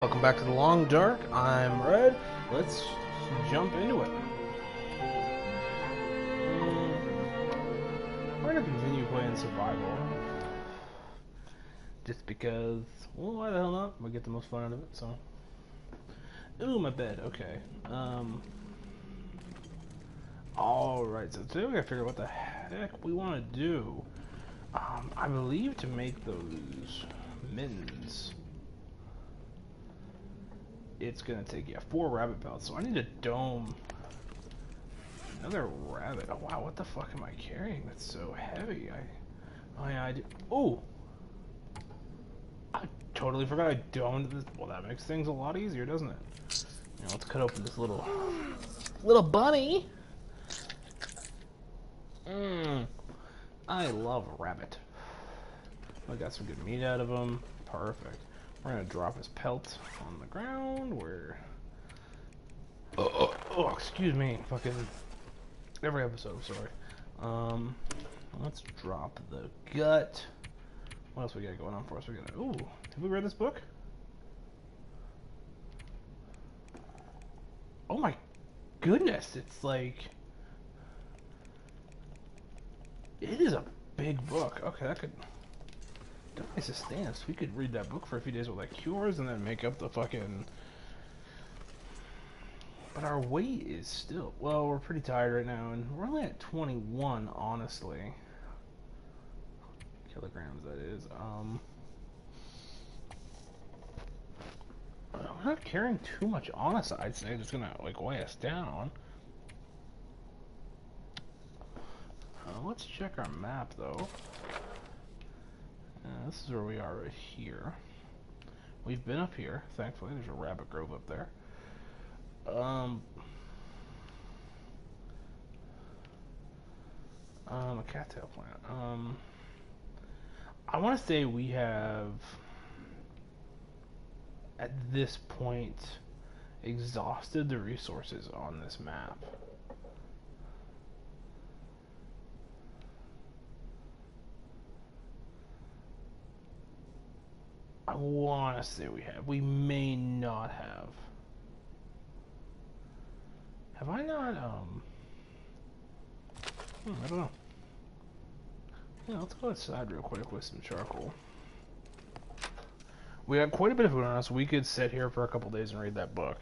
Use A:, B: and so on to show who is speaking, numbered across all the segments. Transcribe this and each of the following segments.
A: Welcome back to the Long Dark. I'm Red. Let's jump into it. We're gonna continue playing survival, just because. Well, why the hell not? We get the most fun out of it. So, ooh, my bed. Okay. All right. So today we gotta figure out what the heck we want to do. I believe to make those mittens, it's gonna take 4 rabbit pelts, so I need a dome. Another rabbit. Oh wow, what the fuck am I carrying that's so heavy? Oh yeah, I do. Oh, I totally forgot I domed this. Well, that makes things a lot easier, doesn't it? Now let's cut open this little bunny. I love rabbit. I got some good meat out of him. Perfect. We're gonna drop his pelt on the ground. Oh, excuse me. Fucking every episode. Sorry. Let's drop the gut. What else we got going on for us? We got. Ooh, have we read this book? Oh my goodness! It's like it is a big book. Okay, that could definitely sustain us. We could read that book for a few days with like cures and then make up the fucking. But our weight is still. Well, we're pretty tired right now, and we're only at 21, honestly. Kilograms, that is. We're not carrying too much on us, I'd say. It's gonna like weigh us down. Let's check our map though. This is where we are right here. We've been up here, thankfully. There's a rabbit grove up there. A cattail plant. I want to say we have, at this point, exhausted the resources on this map. I want to say we have. We may not have. Have I not, I don't know. Yeah, let's go outside real quick with some charcoal. We got quite a bit of food on us. We could sit here for a couple days and read that book.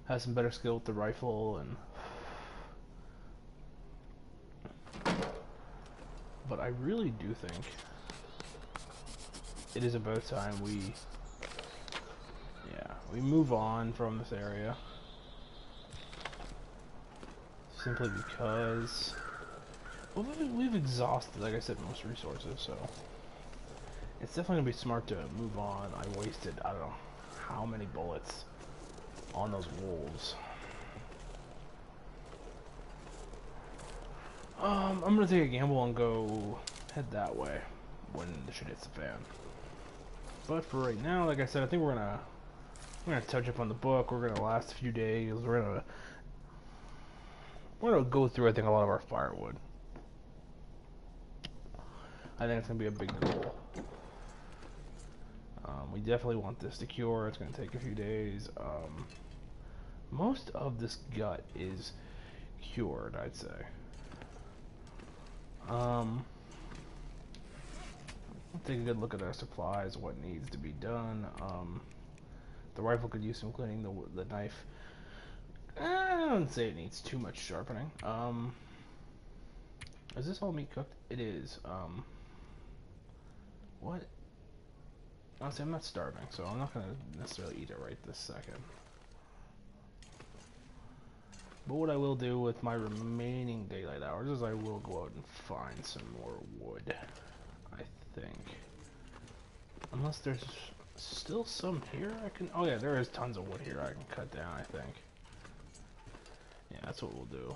A: Have some better skill with the rifle and... But I really do think it is about time we move on from this area. Simply because, well, we've exhausted, like I said, most resources, so it's definitely gonna be smart to move on. I wasted, I don't know how many bullets on those wolves. I'm gonna take a gamble and go head that way when the shit hits the fan. But for right now, like I said, I think we're gonna touch up on the book. We're gonna last a few days. We're gonna go through, I think, a lot of our firewood. I think it's gonna be a big goal. We definitely want this to cure. It's gonna take a few days. Most of this gut is cured, I'd say. Take a good look at our supplies, what needs to be done. The rifle could use some cleaning. The knife, I don't say it needs too much sharpening. Is this all meat cooked? It is. What? Honestly, I'm not starving, so I'm not gonna necessarily eat it right this second. But what I will do with my remaining daylight hours is I will go out and find some more wood, I think. Unless there's still some here I can... Oh yeah, there is tons of wood here I can cut down, I think. Yeah, that's what we'll do.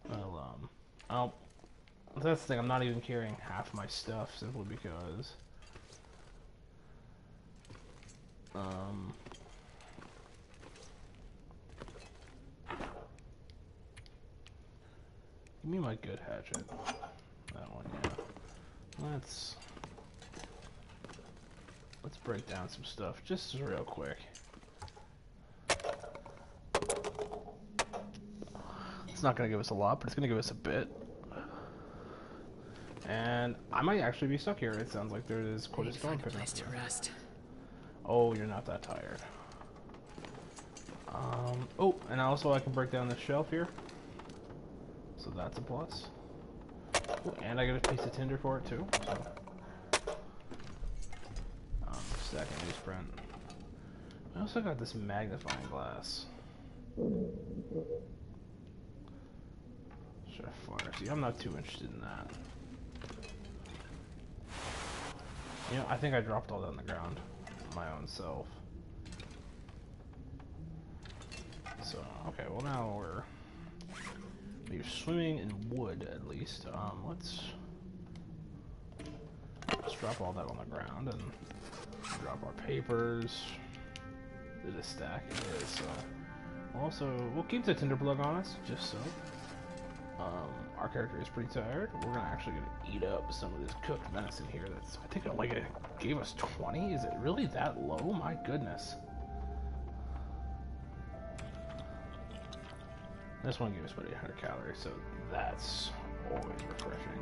A: Well, that's the thing, I'm not even carrying half my stuff, simply because... Give me my good hatchet. That one, yeah. Let's Let's break down some stuff just real quick. It's not going to give us a lot, but it's going to give us a bit. And I might actually be stuck here. It sounds like there is quite a storm picking up.
B: To rest.
A: Oh, you're not that tired. Oh, and also I can break down this shelf here. So that's a plus. Ooh, and I get a piece of tinder for it too. So. Second newsprint. I also got this magnifying glass. Chef fire. See, I'm not too interested in that. You know, I think I dropped all that on the ground. My own self. So, okay, well now we're swimming in wood at least. Let's drop all that on the ground and drop our papers. There's a stack. It is, so also we'll keep the tinder plug on us just so. Our character is pretty tired. We're actually gonna eat up some of this cooked venison here. That's, I think it gave us 20. Is it really that low? My goodness. This one gave us about 800 calories, so that's always refreshing.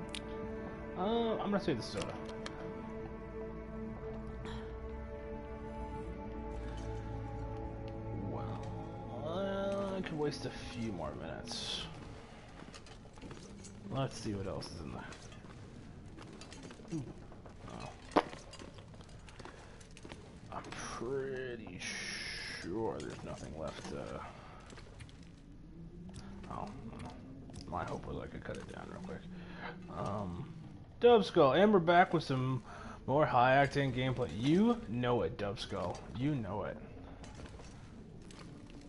A: I'm gonna say the soda. Well, I could waste a few more minutes. Let's see what else is in there. Ooh. Oh. I'm pretty sure there's nothing left. Oh, my hope was I could cut it down real quick. Dub Skull, and we're back with some more high-octane gameplay. You know it, Dub Skull. You know it.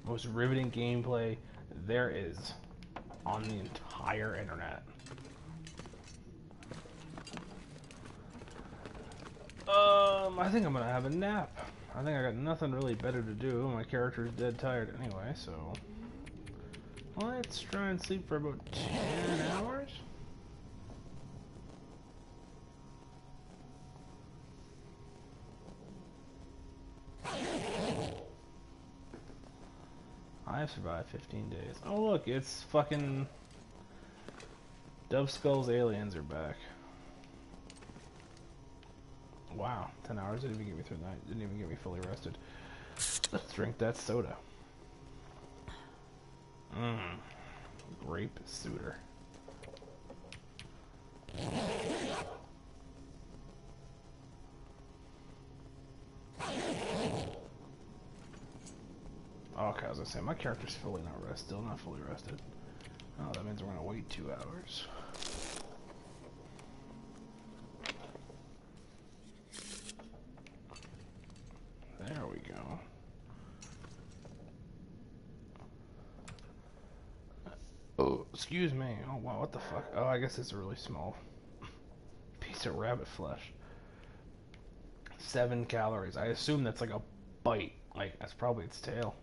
A: Most riveting gameplay there is on the entire internet. I think I'm gonna have a nap. I think I got nothing really better to do. My character's dead tired anyway, so let's try and sleep for about 10 hours. I've survived 15 days. Oh look, it's fucking Dub Skull's aliens are back. Wow, 10 hours didn't even get me through the night. Didn't even get me fully rested. Let's drink that soda. Grape suitor. Okay, I was gonna say, my character's fully not rested, still not fully rested. Oh, that means we're gonna wait 2 hours. There we go. Oh, excuse me. Oh, wow, what the fuck? Oh, I guess it's a really small piece of rabbit flesh. 7 calories. I assume that's like a bite. Like, that's probably its tail.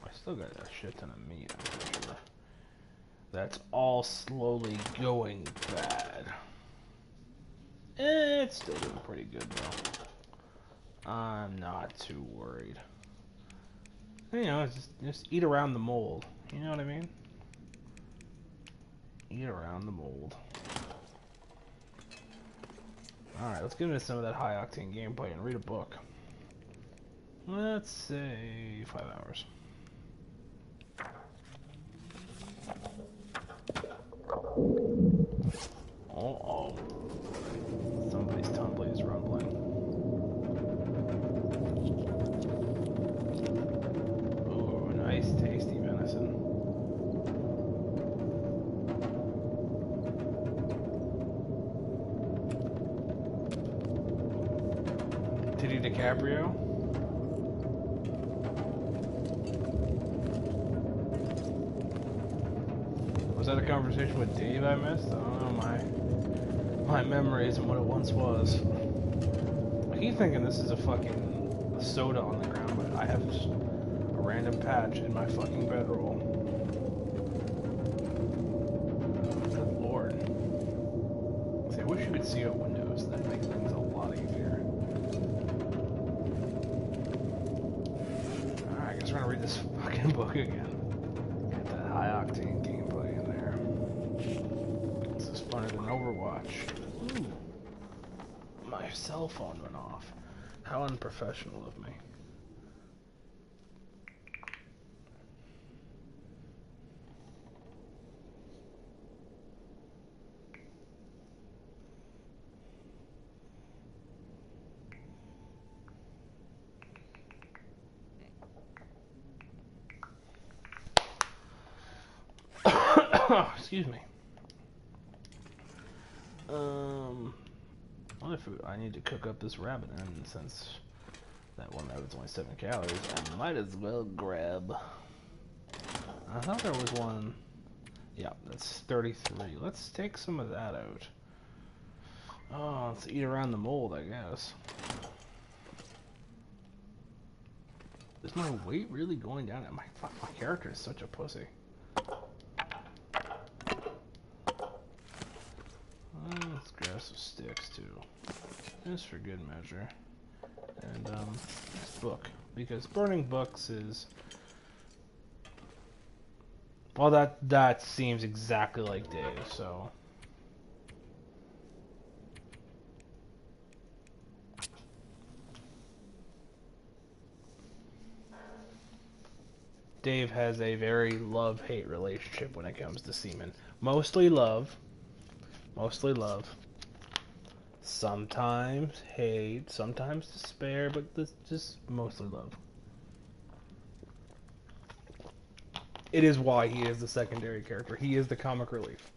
A: I still got a shit ton of meat, I'm pretty sure. That's all slowly going bad. It's still doing pretty good, though. I'm not too worried. You know, just eat around the mold. You know what I mean? Eat around the mold. Alright, let's get into some of that high-octane gameplay and read a book. Let's say 5 hours. Uh-oh. Somebody's tongue blade is rumbling. Ooh, nice, tasty venison. Titty DiCaprio? Was that a conversation with Dave I missed? I don't know, my memories and what it once was. I keep thinking this is a fucking soda on the ground, but I have just a random patch in my fucking bedroll. can see out windows. That makes things a lot easier. Alright, I guess we're gonna read this fucking book again. Get that high octane gameplay in there. This is funner than Overwatch. Ooh. My cell phone went off. How unprofessional of me. Excuse me. Other food. I need to cook up this rabbit, and since that one rabbit's only 7 calories, I might as well grab. I thought there was one. Yeah, that's 33. Let's take some of that out. Oh, let's eat around the mold, I guess. Is my weight really going down? My character is such a pussy. Let's grab some sticks too, just for good measure. And this book, because burning books is, well, that seems exactly like Dave. So Dave has a very love-hate relationship when it comes to semen. Mostly love. Mostly love. Sometimes hate, sometimes despair, but this just mostly love. It is why he is the secondary character. He is the comic relief.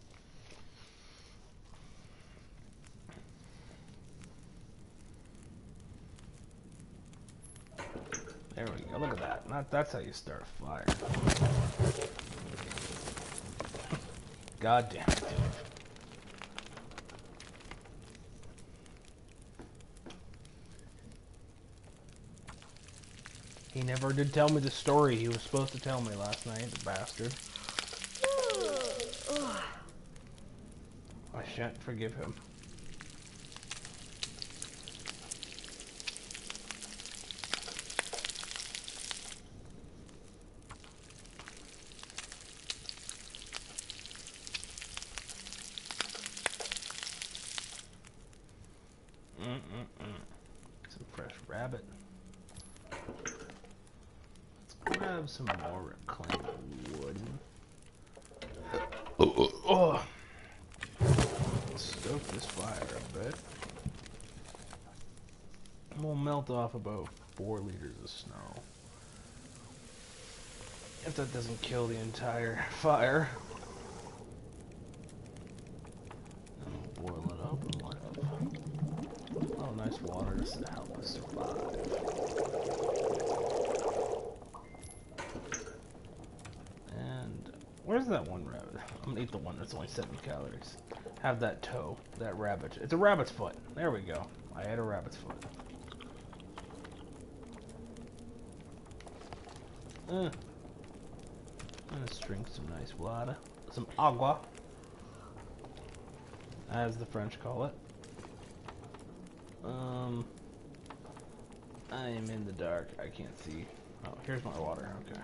A: There we go. Look at that. That's how you start a fire. God damn it, Dave. He never did tell me the story he was supposed to tell me last night, the bastard. I shan't forgive him. Some fresh rabbit. Grab some more reclaimed wood. Oh. Stoke this fire a bit. We'll melt off about 4 liters of snow. If that doesn't kill the entire fire. And we'll boil it up and let it. Oh, nice water to help us survive. Where's that one rabbit? I'm gonna eat the one that's only 7 calories. Have that toe, that rabbit. It's a rabbit's foot. There we go. I had a rabbit's foot. Let's drink some nice water. Some agua, as the French call it. I am in the dark. I can't see. Oh, here's my water. Okay.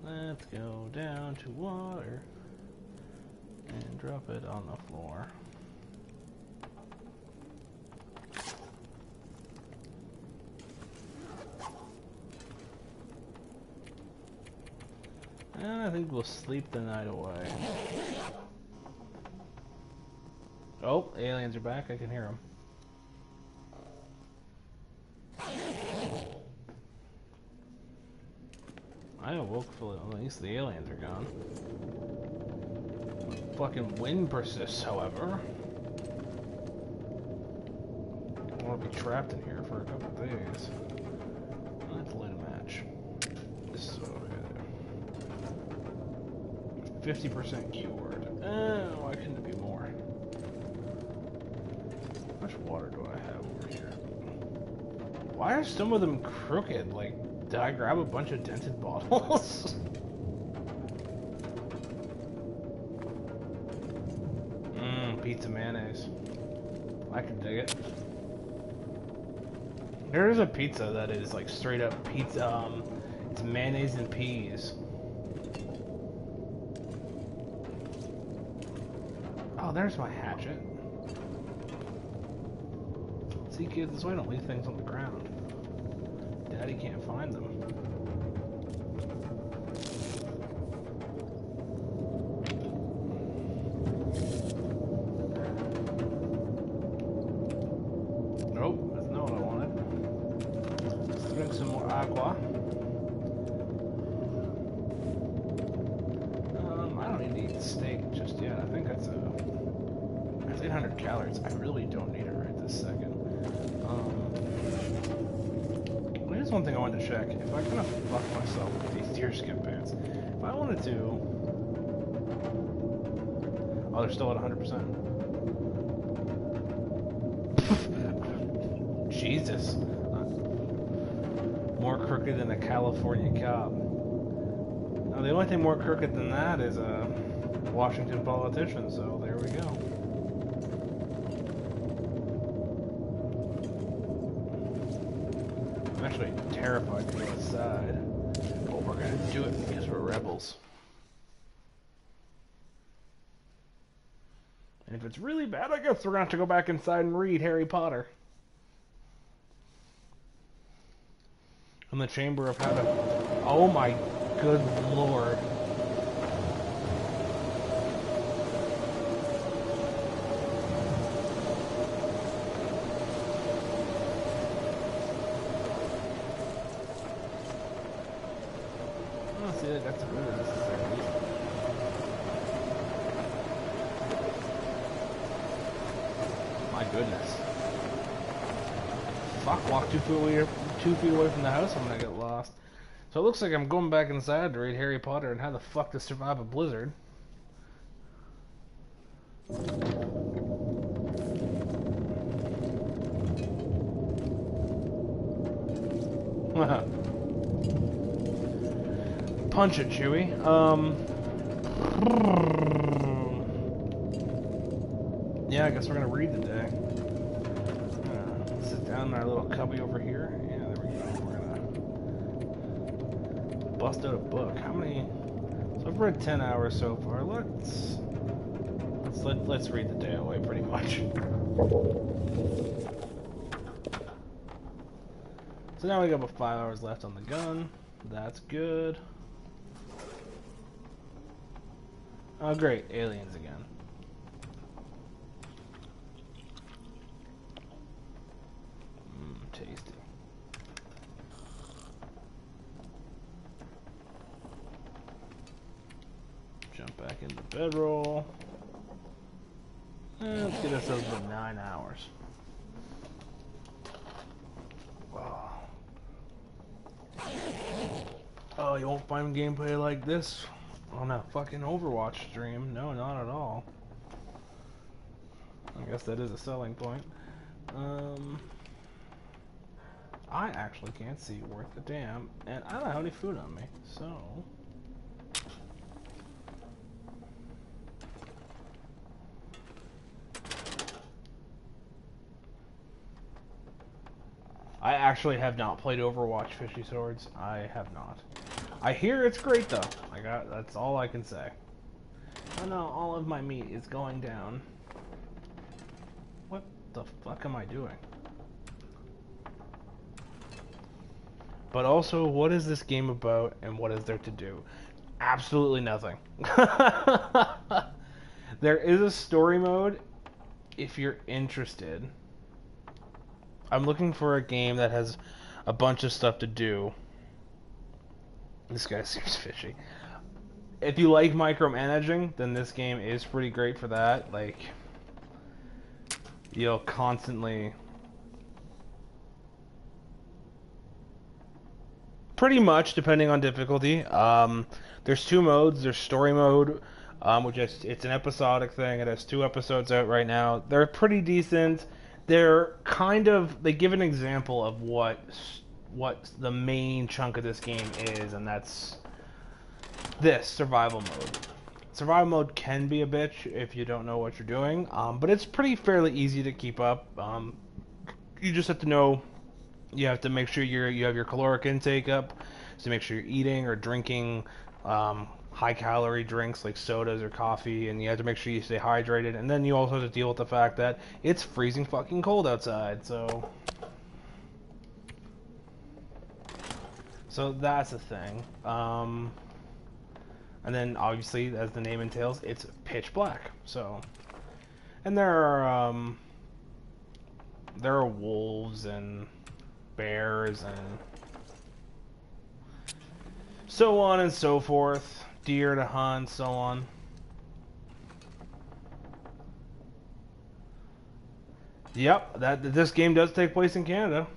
A: Let's go down to water and drop it on the floor. And I think we'll sleep the night away. Oh, the aliens are back. I can hear them. I awoke for at least the aliens are gone. Fucking wind persists, however. I want to be trapped in here for a couple of days. Let's light a match. So, 50% cured. Why couldn't it be more? How much water do I have over here? Why are some of them crooked? Like, did I grab a bunch of dented bottles? Pizza mayonnaise. I can dig it. There is a pizza that is like straight up pizza. It's mayonnaise and peas. Oh, there's my hatchet. See, kids, this way I don't leave things on the ground. Daddy can't find them. Nope, that's not what I wanted. Let's drink some more agua. I don't need to eat steak just yet. I think that's 800 calories. I really don't need it right this second. Here's one thing I wanted to check. If I kind of fuck myself with these deerskin pants, if I wanted to... Oh, they're still at 100%. Jesus. More crooked than a California cop. Now, the only thing more crooked than that is a Washington politician, so there we go. I'm actually terrified to go outside, but we're gonna do it because we're rebels. And if it's really bad, I guess we're gonna have to go back inside and read Harry Potter. In the Chamber of Heaven. Oh my good lord. That's really necessary. My goodness. Fuck, walk 2 feet away from the house, I'm gonna get lost. So it looks like I'm going back inside to read Harry Potter and how the fuck to survive a blizzard. Punch it, Chewie. Yeah, I guess we're gonna read today. Sit down in our little cubby over here. Yeah, there we go. We're gonna bust out a book. How many? So I've read 10 hours so far. Let's read the day away, pretty much. So now we got about 5 hours left on the gun. That's good. Oh great, aliens again. Tasty. Jump back into bedroll. And let's get ourselves about 9 hours. Oh, you won't find gameplay like this on a fucking Overwatch stream. No, not at all. I guess that is a selling point. I actually can't see worth a damn, and I don't have any food on me, so... I actually have not played Overwatch Fishy Swords. I have not. I hear it's great though. That's all I can say. Oh no, all of my meat is going down. What the fuck am I doing? But also, what is this game about and what is there to do? Absolutely nothing. There is a story mode if you're interested. I'm looking for a game that has a bunch of stuff to do. This guy seems fishy. If you like micromanaging, then this game is pretty great for that. Like, you'll constantly... Pretty much, depending on difficulty. There's 2 modes. There's story mode, which is it's an episodic thing. It has 2 episodes out right now. They're pretty decent. They're kind of... They give an example of what the main chunk of this game is, and that's this, survival mode. Survival mode can be a bitch if you don't know what you're doing, but it's pretty fairly easy to keep up. You just have to know. You have to make sure you have your caloric intake up, so make sure you're eating or drinking high calorie drinks like sodas or coffee, and you have to make sure you stay hydrated. And then you also have to deal with the fact that it's freezing fucking cold outside. So that's the thing. And then obviously, as the name entails, it's pitch black. So, and there are wolves and bears and so on and so forth, deer to hunt, so on. Yep, this game does take place in Canada.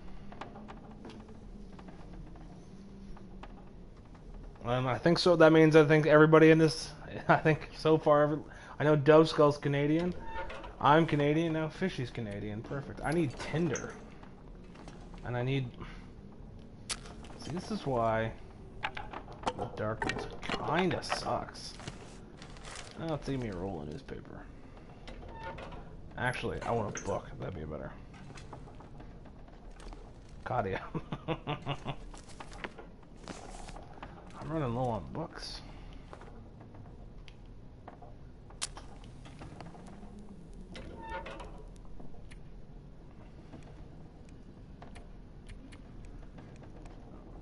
A: I think so. That means I think everybody in this. I think so far, I know Dove Skull's Canadian. I'm Canadian now. Fishy's Canadian. Perfect. I need Tinder, and I need. See, this is why the darkness kinda sucks. Oh, let's give me a roll of newspaper. Actually, I want a book. That'd be better. Kadia. I'm running low on books.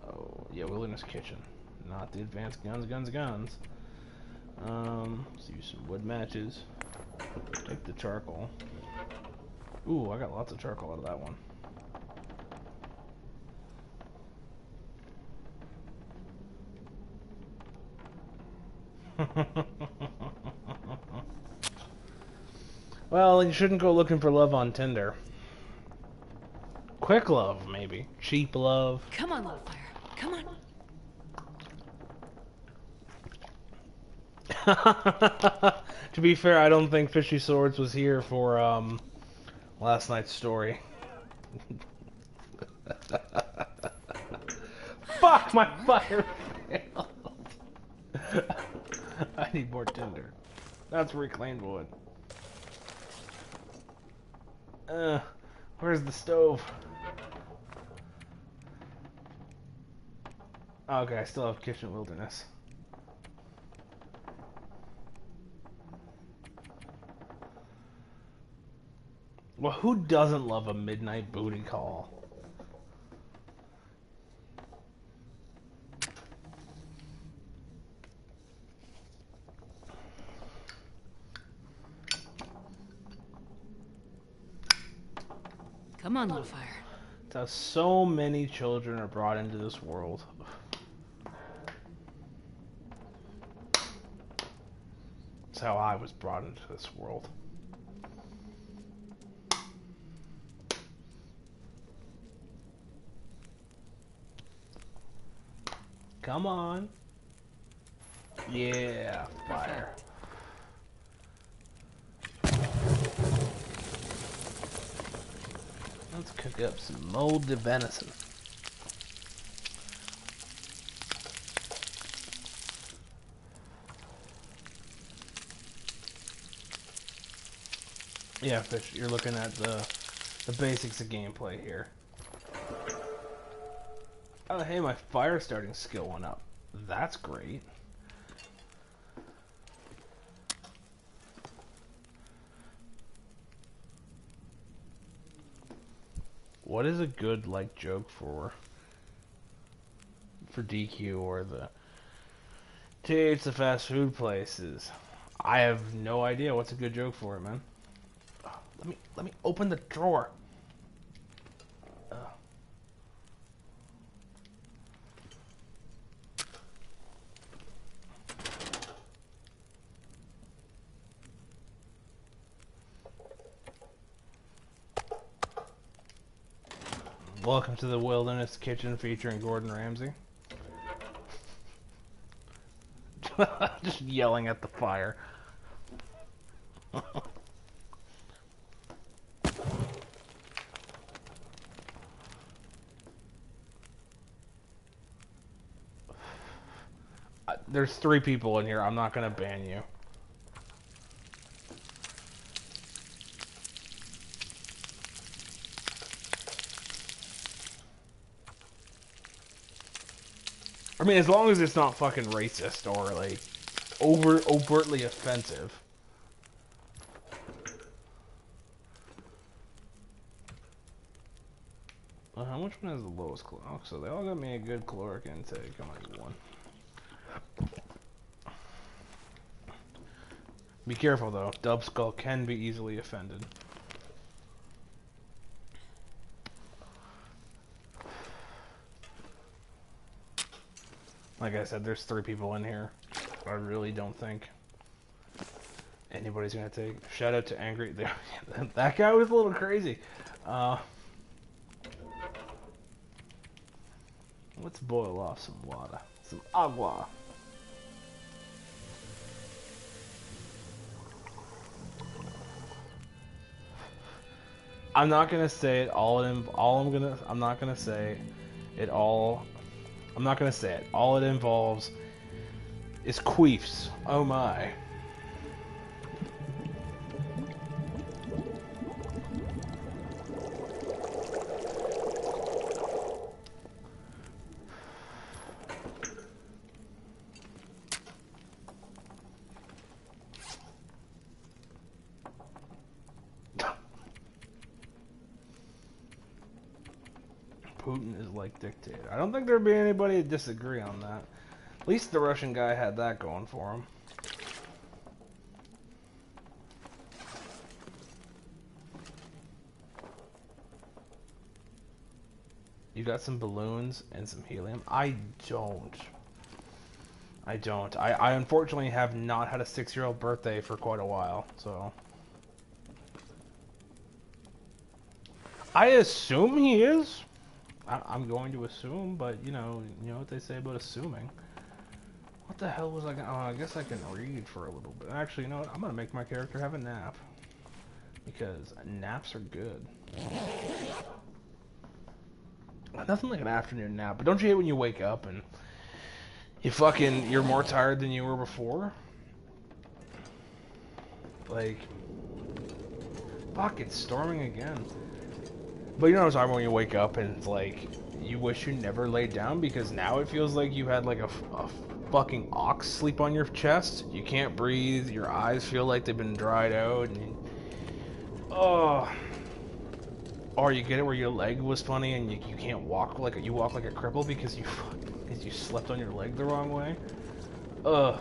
A: Oh, yeah, Wilderness Kitchen. Not the advanced guns. Let's use some wood matches. Take the charcoal. Ooh, I got lots of charcoal out of that one. Well, you shouldn't go looking for love on Tinder. Quick love, maybe. Cheap love.
B: Come on, little fire. Come
A: on. To be fair, I don't think Fishy Swords was here for last night's story. Fuck, my fire failed. I need more tinder. That's reclaimed wood. Where's the stove? Okay, I still have kitchen wilderness. Well, who doesn't love a midnight booty call?
B: Come on, little fire.
A: That's how so many children are brought into this world. That's how I was brought into this world. Come on. Yeah, fire. Let's cook up some moldy venison. Yeah, Fish, you're looking at the basics of gameplay here. Oh, hey, my fire starting skill went up. That's great. What is a good, like, joke for DQ or the TH, the fast food places? I have no idea what's a good joke for it, man. Oh, let me open the drawer. Welcome to the Wilderness Kitchen featuring Gordon Ramsay. Just yelling at the fire. There's 3 people in here. I'm not gonna ban you. I mean, as long as it's not fucking racist or, like, overtly offensive. How much one has the lowest caloric? Oh, so they all got me a good caloric intake. I might need one. Be careful though. Dub Skull can be easily offended. Like I said, there's 3 people in here. I really don't think anybody's gonna take. Shout out to Angry. That guy was a little crazy. Let's boil off some water. Some agua. I'm not gonna say it all. I'm not gonna say it all. I'm not gonna say it. All it involves is queefs. Oh my. Putin is like dictator. I don't think there'd be anybody to disagree on that. At least the Russian guy had that going for him. You got some balloons and some helium? I don't. I unfortunately have not had a 6-year-old birthday for quite a while, so. I assume he is. I'm going to assume, but you know what they say about assuming. What the hell was I gonna... Oh, I guess I can read for a little bit. Actually, you know what? I'm gonna make my character have a nap. Because naps are good. Nothing like an afternoon nap, but don't you hate when you wake up and you're more tired than you were before? Like, fuck, it's storming again. But you know what I'm talking about when you wake up and it's like, you wish you never laid down because now it feels like you had like a fucking ox sleep on your chest. You can't breathe, your eyes feel like they've been dried out, and or you get it where your leg was funny and you can't walk like you walk like a cripple because you slept on your leg the wrong way. Ugh.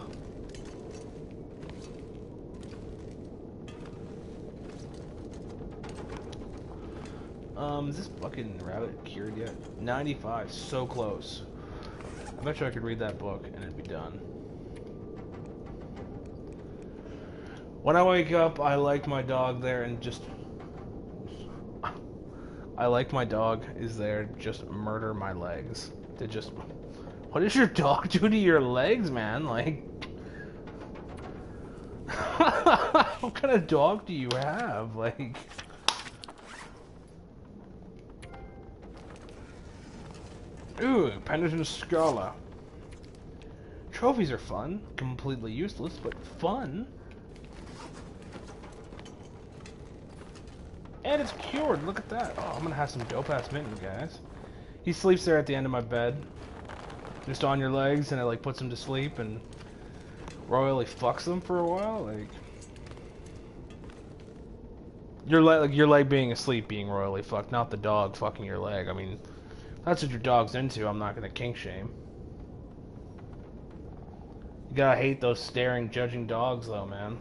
A: Is this fucking rabbit cured yet? 95, so close. I bet you I could read that book and it'd be done. When I wake up, I like my dog there and just... I like my dog is there just murder my legs. To just... What does your dog do to your legs, man? Like... What kind of dog do you have? Like... Ooh, Penitent Scholar. Trophies are fun. Completely useless, but fun. And it's cured. Look at that. Oh, I'm gonna have some dope-ass mitten, guys. He sleeps there at the end of my bed. Just on your legs, and it, like, puts him to sleep, and royally fucks them for a while. Like... Your leg being asleep being royally fucked, not the dog fucking your leg. I mean... That's what your dog's into. I'm not gonna kink shame. You gotta hate those staring, judging dogs, though, man.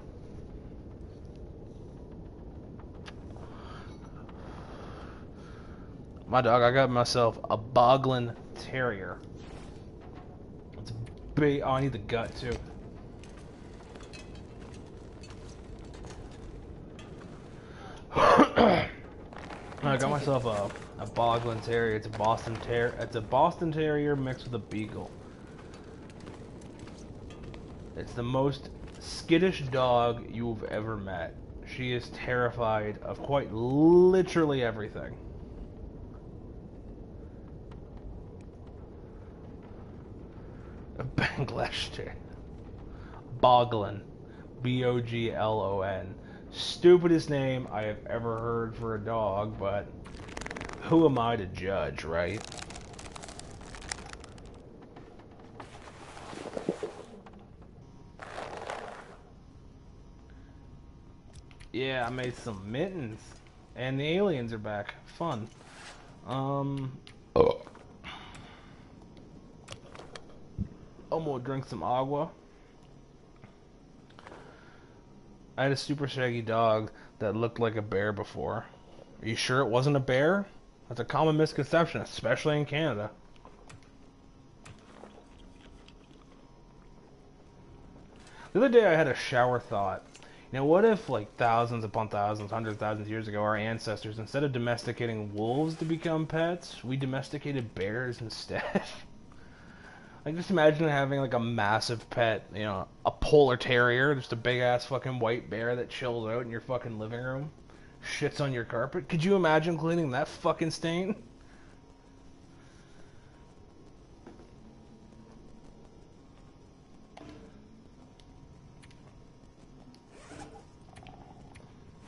A: My dog, I got myself a Boglin Terrier. It's big. Oh, I need the gut too. I got myself a Boglin Terrier. It's a Boston Terrier. It's a Boston Terrier mixed with a Beagle. It's the most skittish dog you've ever met. She is terrified of quite literally everything. A Bangladesh Terrier. Boglin. B-O-G-L-O-N. Stupidest name I have ever heard for a dog, but who am I to judge, right? Yeah, I made some mittens. And the aliens are back. Fun. I'm gonna drink some agua. I had a super shaggy dog that looked like a bear before. Are you sure it wasn't a bear? That's a common misconception, especially in Canada. The other day I had a shower thought. You know, what if, like, thousands upon thousands, hundreds of thousands of years ago, our ancestors, instead of domesticating wolves to become pets, we domesticated bears instead? Like, just imagine having, like, a massive pet, you know, a polar terrier, just a big-ass fucking white bear that chills out in your fucking living room, shits on your carpet. Could you imagine cleaning that fucking stain?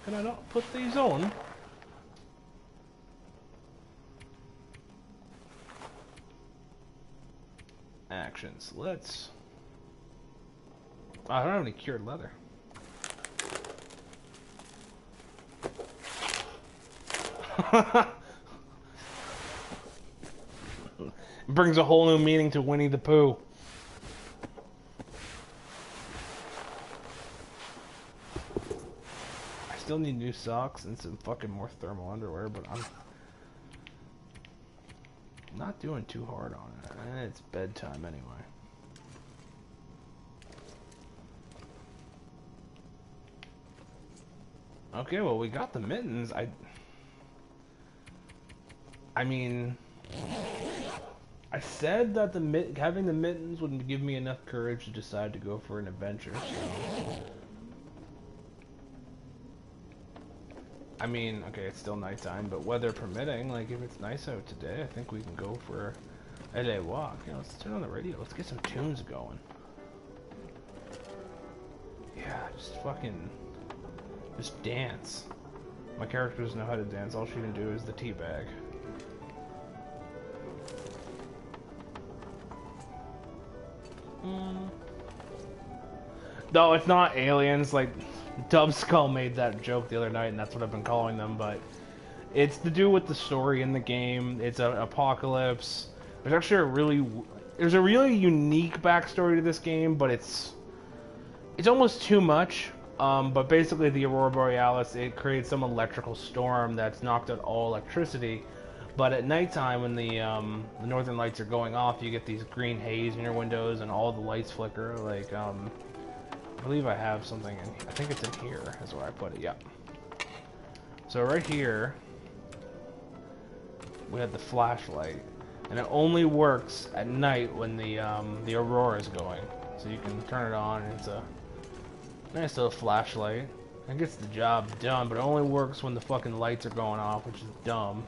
A: Can I not put these on? Actions. Let's... Oh, I don't have any cured leather. Brings a whole new meaning to Winnie the Pooh. I still need new socks and some fucking more thermal underwear, but I'm not doing too hard on it. And it's bedtime anyway. Okay, well, we got the mittens. I mean, I said that having the mittens would give me enough courage to decide to go for an adventure. So. I mean, okay, it's still nighttime, but weather permitting, like if it's nice out today, I think we can go for a day walk. You know, let's turn on the radio. Let's get some tunes going. Yeah, just dance. My character doesn't know how to dance. All she can do is the teabag. No, it's not aliens. Like, Dubskull made that joke the other night, and that's what I've been calling them. But it's to do with the story in the game. It's an apocalypse. There's actually there's a really unique backstory to this game, but it's almost too much. But basically, the Aurora Borealis, it creates some electrical storm that's knocked out all electricity. But at nighttime, when the northern lights are going off, you get these green haze in your windows, and all the lights flicker. Like, I believe I have something in here. I think it's in here, is where I put it. Yeah. So right here, we have the flashlight, and it only works at night when the aurora is going. So you can turn it on, and it's a nice little flashlight. It gets the job done, but it only works when the fucking lights are going off, which is dumb.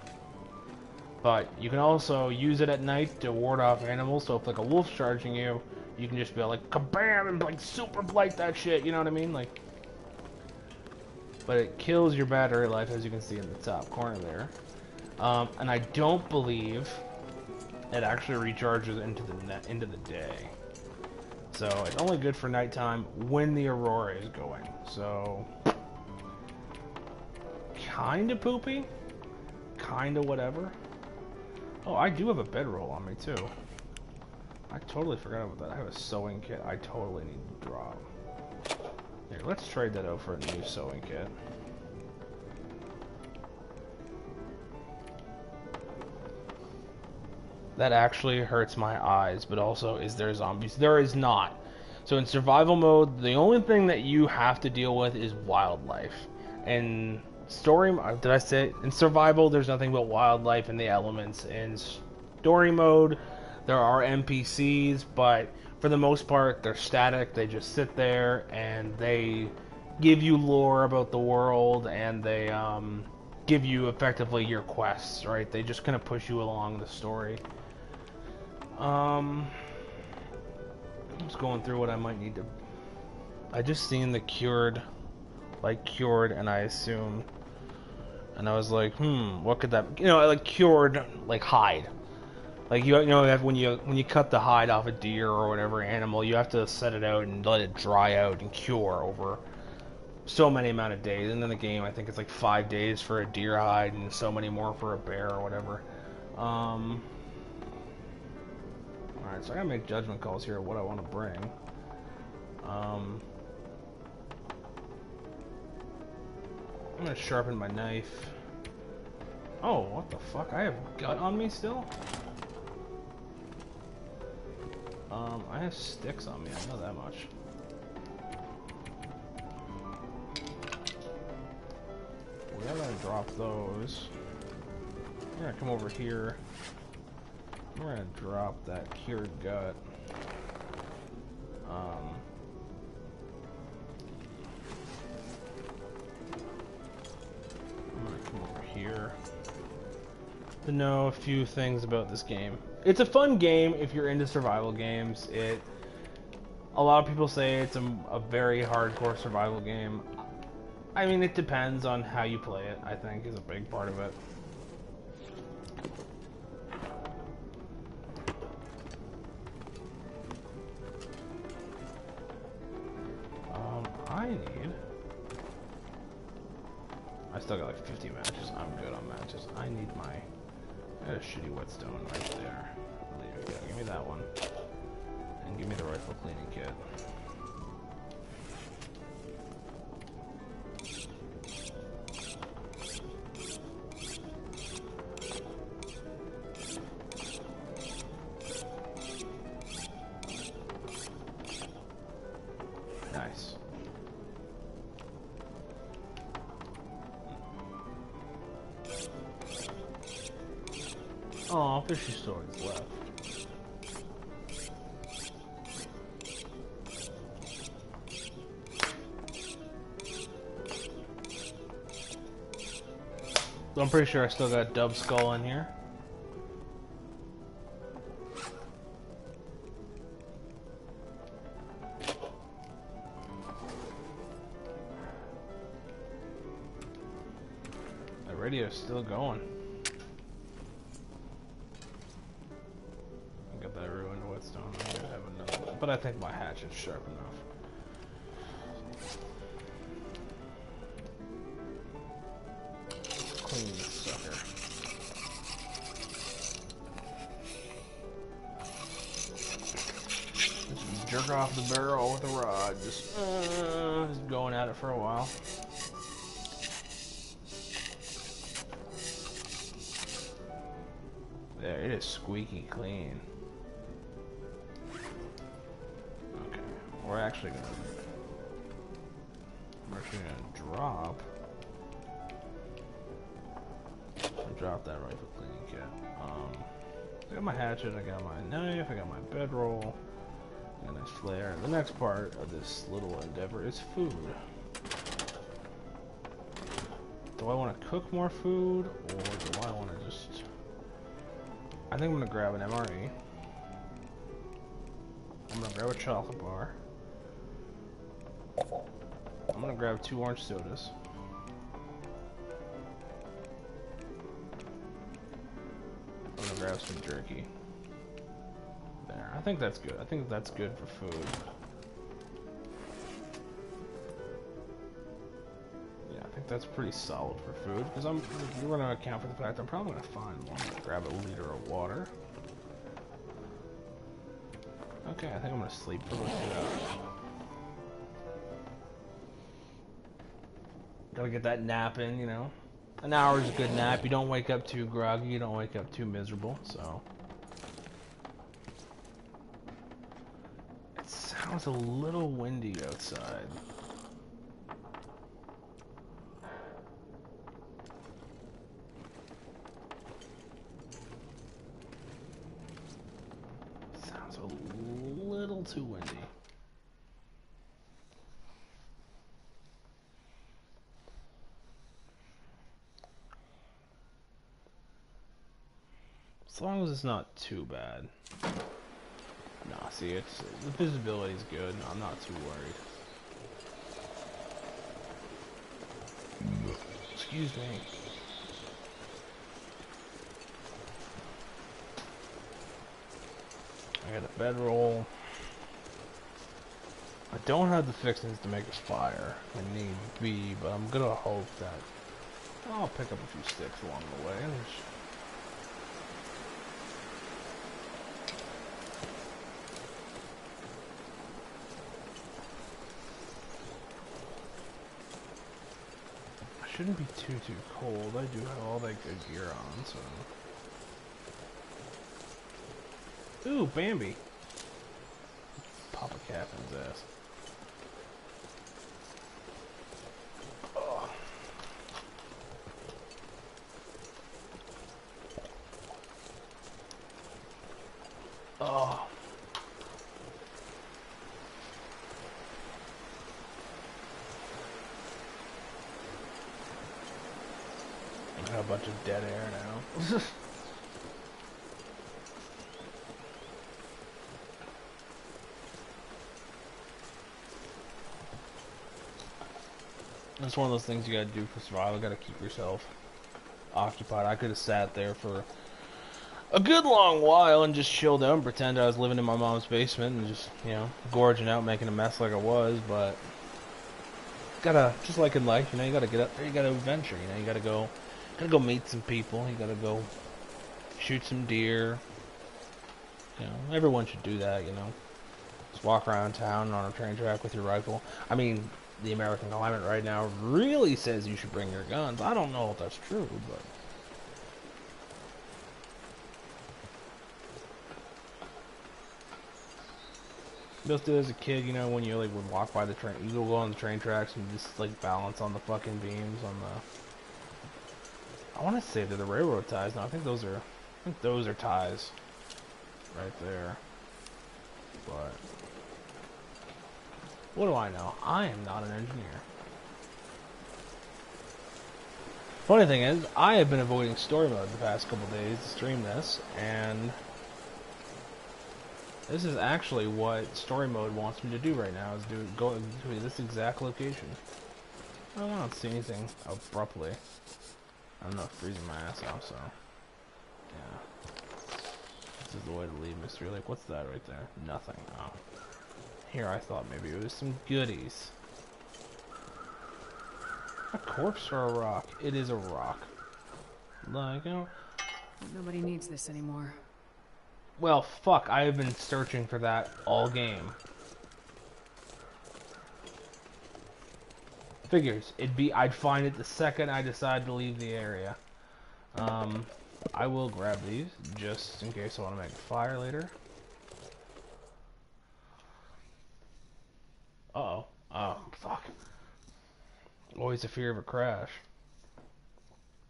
A: But you can also use it at night to ward off animals, so if like a wolf's charging you, you can just be like, kabam, and like super blight that shit, you know what I mean? Like, but it kills your battery life, as you can see in the top corner there. And I don't believe it actually recharges into the day. So it's only good for nighttime when the aurora is going. So kinda poopy, kinda whatever. Oh, I do have a bedroll on me too. I totally forgot about that. I have a sewing kit I totally need to drop. Here, let's trade that out for a new sewing kit. That actually hurts my eyes, but also, is there zombies? There is not. So in survival mode, the only thing that you have to deal with is wildlife. And story, did I say in survival there's nothing but wildlife and the elements. In story mode there are NPCs, but for the most part they're static. They just sit there and they give you lore about the world, and they give you effectively your quests, right? They just kind of push you along the story. I'm just going through what I might need to. I just seen the cured, and I assumed. And I was like, what could that... You know, like cured, like hide. Like, you know, when you cut the hide off a deer or whatever animal, you have to set it out and let it dry out and cure over so many amount of days. And in the game, I think it's like 5 days for a deer hide and so many more for a bear or whatever. Alright, so I gotta make judgment calls here of what I want to bring. I'm gonna sharpen my knife. Oh, what the fuck? I have gut on me still? I have sticks on me, I know that much. We're gonna drop those. We're gonna come over here. We're gonna drop that cured gut. I'm gonna come over here to know a few things about this game. It's a fun game if you're into survival games. A lot of people say it's a very hardcore survival game. I mean, it depends on how you play it, I think, is a big part of it. I still got like 50 matches. I'm good on matches. I got a shitty whetstone right there. There you go. Give me that one. And give me the rifle cleaning kit. Nice. Oh, fishy swords left. So I'm pretty sure I still got Dub Skull in here. The radio's still going. I got that ruined whetstone. I gotta have another one. But I think my hatchet's sharp enough. Clean this sucker. Just jerk off the barrel with a rod. Just going at it for a while. There, it is squeaky clean. Okay, we're actually gonna drop that rifle cleaning kit. I got my hatchet, I got my knife, I got my bedroll, I got a nice flare. The next part of this little endeavor is food. Do I want to cook more food, or do I want to just... I think I'm going to grab an MRE. I'm going to grab a chocolate bar. I'm going to grab 2 orange sodas. I'm going to grab some jerky. There, I think that's good. I think that's good for food. Yeah, I think that's pretty solid for food, because we're going to account for the fact I'm probably going to find one. I'm going to grab a liter of water. Okay, I think I'm going to sleep for a little bit. Gotta get that nap in, you know. An hour is a good nap. You don't wake up too groggy, you don't wake up too miserable, so. It sounds a little windy outside. Sounds a little too windy. As long as it's not too bad. Nah, see, the visibility's good. No, I'm not too worried. Excuse me. I got a bedroll. I don't have the fixings to make us fire. I need B, but I'm gonna hope that I'll pick up a few sticks along the way. I shouldn't be too cold. I do have all that good gear on, so. Ooh, Bambi. Pop a cap in his ass. Oh. Oh. I got a bunch of dead air now. That's one of those things you gotta do for survival. You gotta keep yourself occupied. I could have sat there for a good long while and just chilled out and pretend I was living in my mom's basement and just, you know, gorging out, making a mess like I was, but gotta, just like in life, you know, you gotta get up there, you gotta adventure, you know, you gotta go meet some people, you gotta go shoot some deer, you know, everyone should do that, you know, just walk around town on a train track with your rifle. I mean, the American climate right now really says you should bring your guns. I don't know if that's true, but just did as a kid, you know, when you like would walk by the train, you go on the train tracks and just like balance on the fucking beams on the. I want to say they're the railroad ties. No, I think those are ties, right there. But what do I know? I am not an engineer. Funny thing is, I have been avoiding story mode the past couple days to stream this, and this is actually what story mode wants me to do right now, is go to this exact location. I don't see anything abruptly. I'm not freezing my ass off, so yeah. This is the way to leave Mystery Lake. What's that right there? Nothing. Oh. Here I thought maybe it was some goodies. A corpse or a rock? It is a rock. Like, you know.
B: Nobody needs this anymore.
A: Well, fuck, I have been searching for that all game. Figures, I'd find it the second I decide to leave the area. I will grab these, just in case I want to make a fire later. Uh-oh. Oh, fuck. Always a fear of a crash.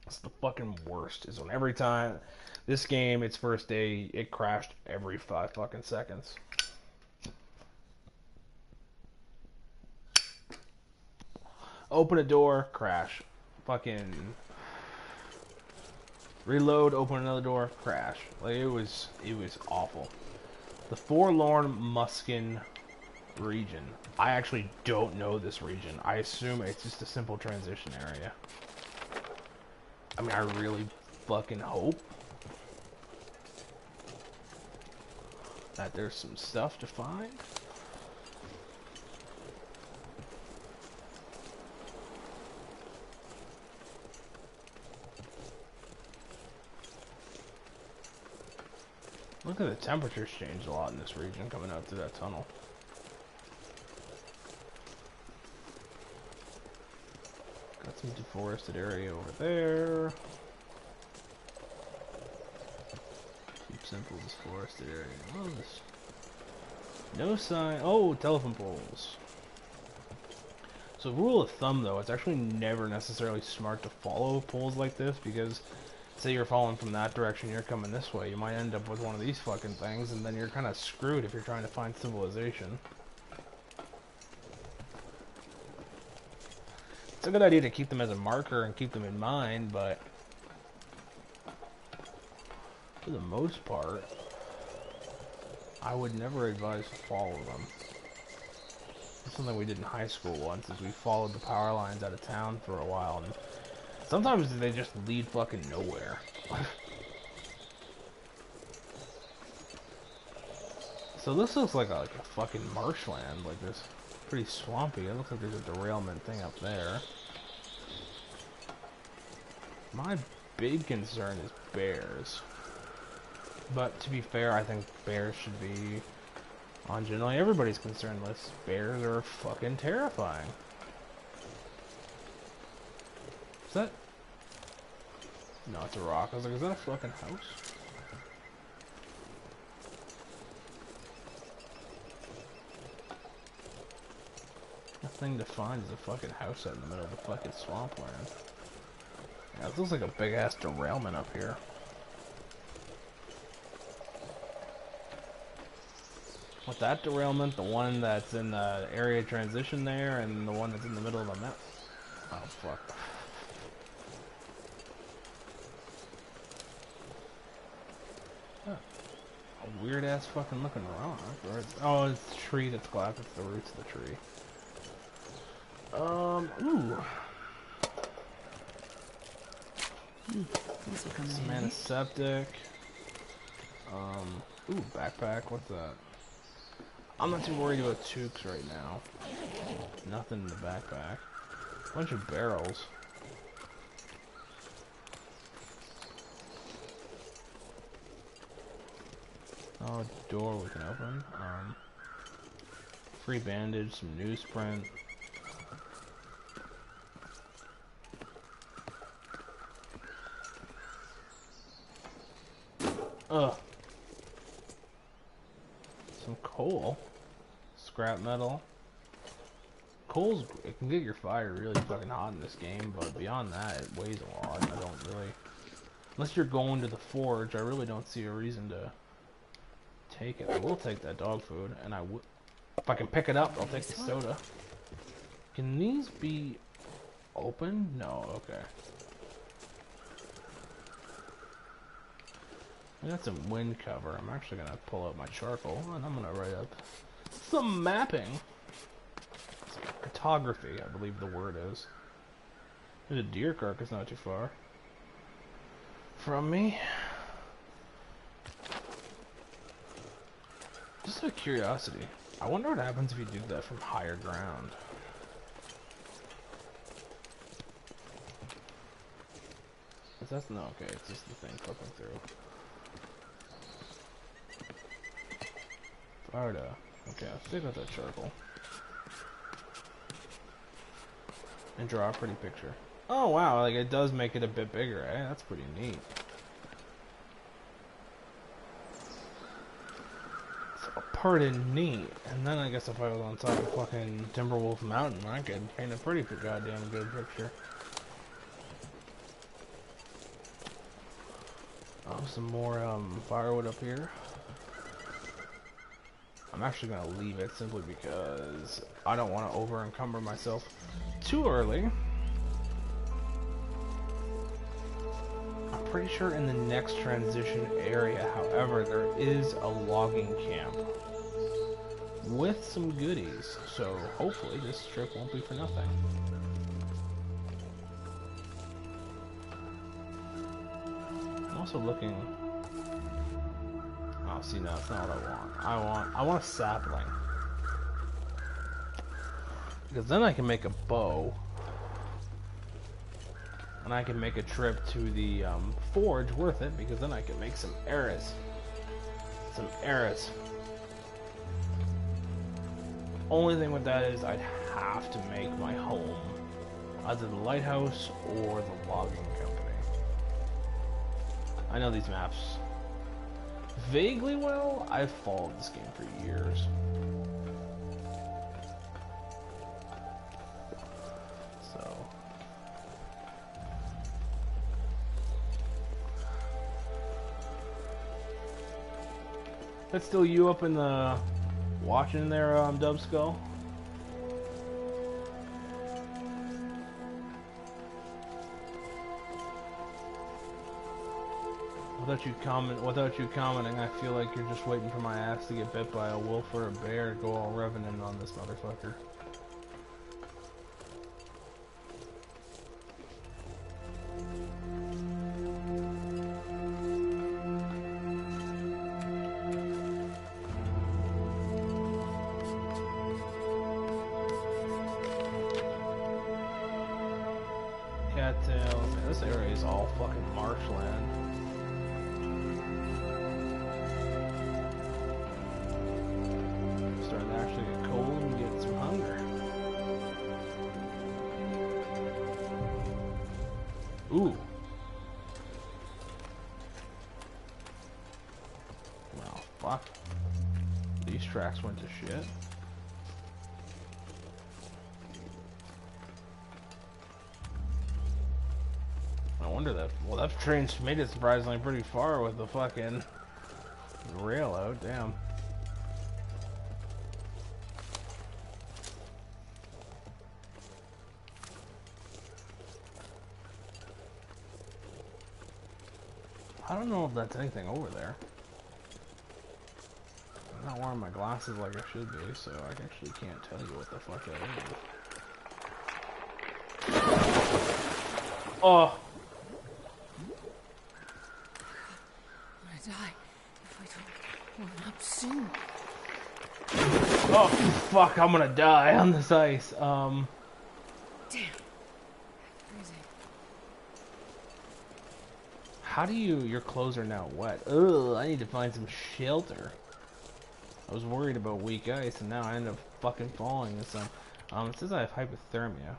A: It's the fucking worst, is when every time this game, its first day, it crashed every 5 fucking seconds. Open a door, crash. Fucking reload, open another door, crash. Like it was awful. The Forlorn Muskin region. I actually don't know this region. I assume it's just a simple transition area. I mean, I really fucking hope that there's some stuff to find. Look at the temperatures changed a lot in this region coming out through that tunnel. Got some deforested area over there. Some simple deforested area. Oh, this. No sign. Oh, telephone poles. So, rule of thumb though, it's actually never necessarily smart to follow poles like this because, say you're falling from that direction, you're coming this way, you might end up with one of these fucking things, and then you're kind of screwed if you're trying to find civilization. It's a good idea to keep them as a marker and keep them in mind, but for the most part, I would never advise to follow them. It's something we did in high school once, is we followed the power lines out of town for a while, and sometimes they just lead fucking nowhere. So this looks like a fucking marshland, like this. Pretty swampy. It looks like there's a derailment thing up there. My big concern is bears. But to be fair, I think bears should be on generally everybody's concern list. Bears are fucking terrifying. Is that... No, it's a rock. I was like, is that a fucking house? The thing to find is a fucking house out in the middle of the fucking swampland. Yeah, it looks like a big ass derailment up here. With that derailment, the one that's in the area of transition there, and the one that's in the middle of the map. Oh fuck. Huh. A weird ass fucking looking rock. Oh, it's the tree that's collapsed. It's the roots of the tree. Ooh.
B: This will come in
A: Some
B: handy.
A: antiseptic. Ooh, backpack. What's that? I'm not too worried about toques right now. Nothing in the backpack. Bunch of barrels. Oh, a door we can open. Free bandage, some newsprint. Ugh. Some coal. Scrap metal. Coal's, it can get your fire really fucking hot in this game, but beyond that, it weighs a lot. I don't really... Unless you're going to the forge, I really don't see a reason to take it. I will take that dog food, and I will... If I can pick it up, I'll take the soda. Can these be open? No, okay. I got some wind cover. I'm actually gonna pull out my charcoal and I'm gonna write up some mapping. Some cartography, I believe the word is. There's a deer carcass not too far from me. Just out of curiosity, I wonder what happens if you do that from higher ground. Is that no? Okay, it's just the thing flipping through. Florida. Okay, I'll stick with that charcoal. And draw a pretty picture. Oh wow, like it does make it a bit bigger, eh? That's pretty neat. So, pardon neat. And then I guess if I was on top of fucking Timberwolf Mountain, I could paint a pretty goddamn good picture. Oh, some more firewood up here. I'm actually going to leave it simply because I don't want to over-encumber myself too early. I'm pretty sure in the next transition area, however, there is a logging camp with some goodies. So hopefully this trip won't be for nothing. I'm also looking... Oh, see, no, that's not what I want. I want a sapling. Because then I can make a bow. And I can make a trip to the forge worth it, because then I can make some arrows. Some arrows. Only thing with that is I'd have to make my home either the lighthouse or the logging company. I know these maps vaguely well. I've followed this game for years. So that's still you up in the watching there, Dub Skull? Without you commenting, I feel like you're just waiting for my ass to get bit by a wolf or a bear to go all revenant on this motherfucker. cattails. Man, this area is all fucking marshland. Starting to actually get cold and get some hunger. Ooh. Well, fuck. These tracks went to shit. I wonder that. Well, that train's made it surprisingly pretty far with the fucking rail out. Damn. I don't know if that's anything over there. I'm not wearing my glasses like I should be, so I actually can't tell you what the fuck that is. Oh!
B: I'm gonna die if I don't warm up soon.
A: Oh, fuck, I'm gonna die on this ice.
B: Damn. Freezing.
A: How do you... Your clothes are now wet. Ugh, I need to find some shelter. I was worried about weak ice, and now I end up fucking falling this time. It says I have hypothermia.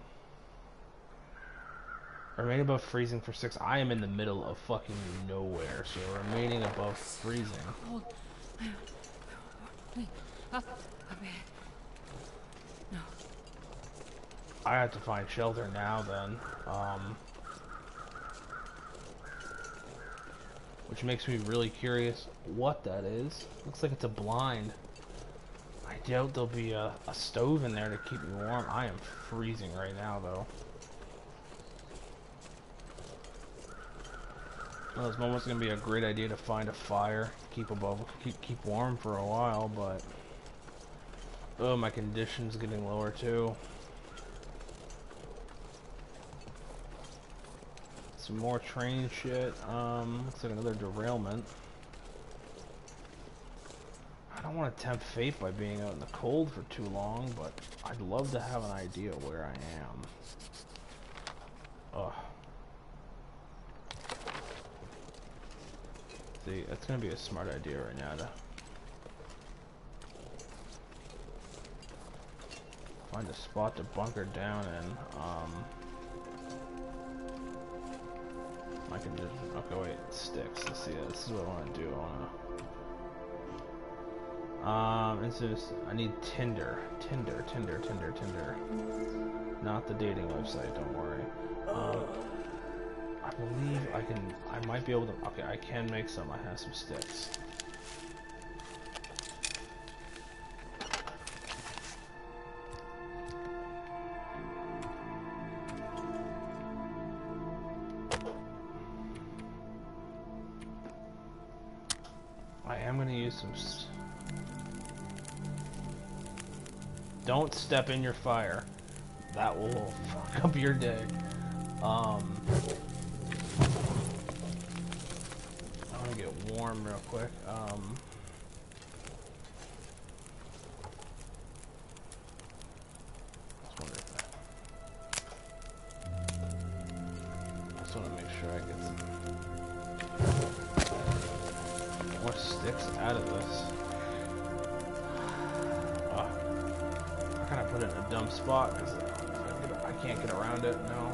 A: Remain above freezing for 6. I am in the middle of fucking nowhere, so remaining above freezing.
B: Hold. Wait. Up ahead. No.
A: I have to find shelter now then. Which makes me really curious what that is. Looks like it's a blind. I doubt there'll be a stove in there to keep me warm. I am freezing right now though. Well, this moment's gonna be a great idea to find a fire, keep warm for a while, but oh, my condition's getting lower too. Some more train shit. Looks like another derailment. I don't want to tempt fate by being out in the cold for too long, but I'd love to have an idea where I am. Ugh. See, that's gonna be a smart idea right now to find a spot to bunker down in. I can just, okay, wait, sticks. Let's see, this is what I want to do. It's just, I need Tinder. Tinder. Not the dating website, don't worry. I believe I might be able to, okay, I can make some. I have some sticks. I am going to use some... Don't step in your fire. That will fuck up your day. I want to get warm real quick. I just want to make sure I get some more sticks out of this. I kind of put it in a dumb spot because I can't get around it. No.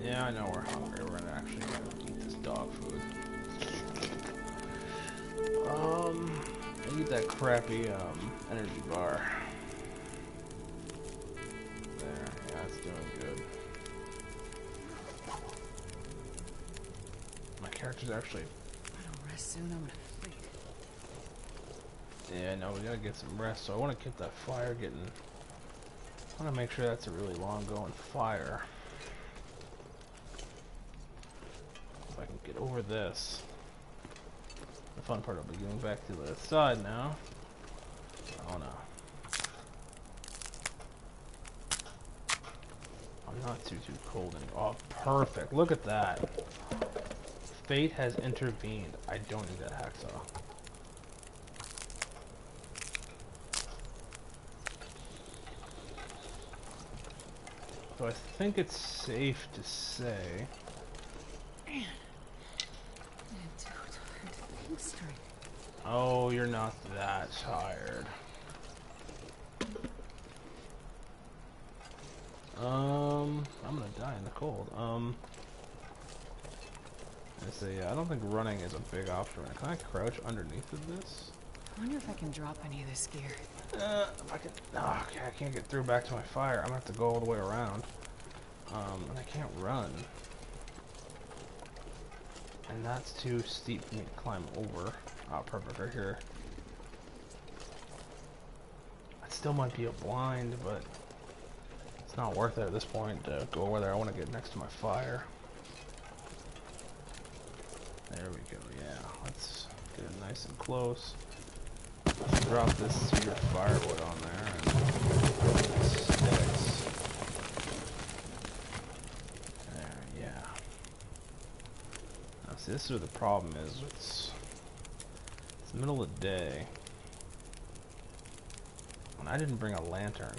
A: Yeah, I know we're hungry. We're gonna actually eat this dog food. I eat that crappy energy bar. There, yeah, it's doing good. My character's actually.
B: I don't rest soon. I'm gonna freak.
A: Yeah, no, we gotta get some rest. So I want to get that fire getting. I want to make sure that's a really long going fire. If I can get over this. The fun part will be getting back to the side now. Oh no. I'm not too cold anymore. Oh, perfect. Look at that. fate has intervened. I don't need that hacksaw. So I think it's safe to say.
B: Man, I'm too tired to think straight.
A: Oh, you're not that tired. I'm gonna die in the cold. I say, I don't think running is a big option. Can I crouch underneath of this?
B: I wonder if I can drop any of this gear.
A: If I can. Oh, okay, I can't get through back to my fire. I'm gonna have to go all the way around. And I can't run. And that's too steep for me to climb over. Oh, perfect, right here. It still might be a blind, but it's not worth it at this point to go over there. I want to get next to my fire. There we go, yeah. Let's get it nice and close. Let's drop this cedar firewood on there and sticks. There, yeah. Now see, this is where the problem is. It's the middle of the day. And I didn't bring a lantern.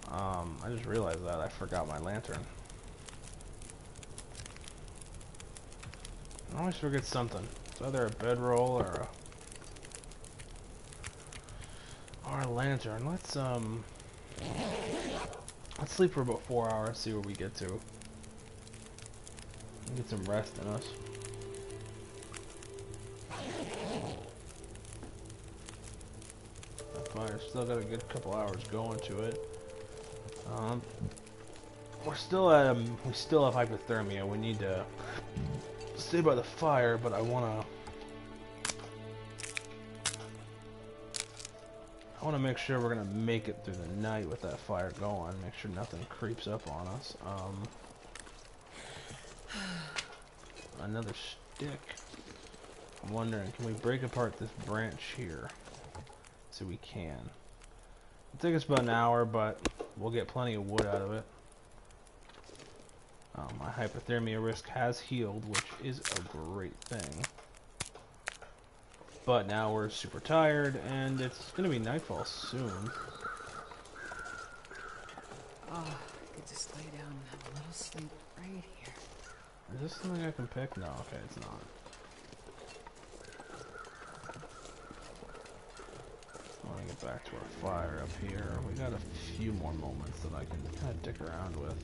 A: I just realized that I forgot my lantern. I always forget something. It's either a bedroll or a lantern. Let's sleep for about 4 hours, see where we get to. Get some rest in us. That fire's still got a good couple hours going to it. We still have hypothermia. We need to stay by the fire, but I wanna make sure we're gonna make it through the night with that fire going. Make sure nothing creeps up on us. Another stick. I'm wondering, can we break apart this branch here? So we can. It'll take us about an hour, but we'll get plenty of wood out of it. My hypothermia risk has healed, which is a great thing. But now we're super tired, and it's gonna be nightfall soon.
B: Oh, I could just lay down and have a little sleep right here.
A: Is this something I can pick? No, okay, it's not. I want to get back to our fire up here. We got a few more moments that I can kind of dick around with.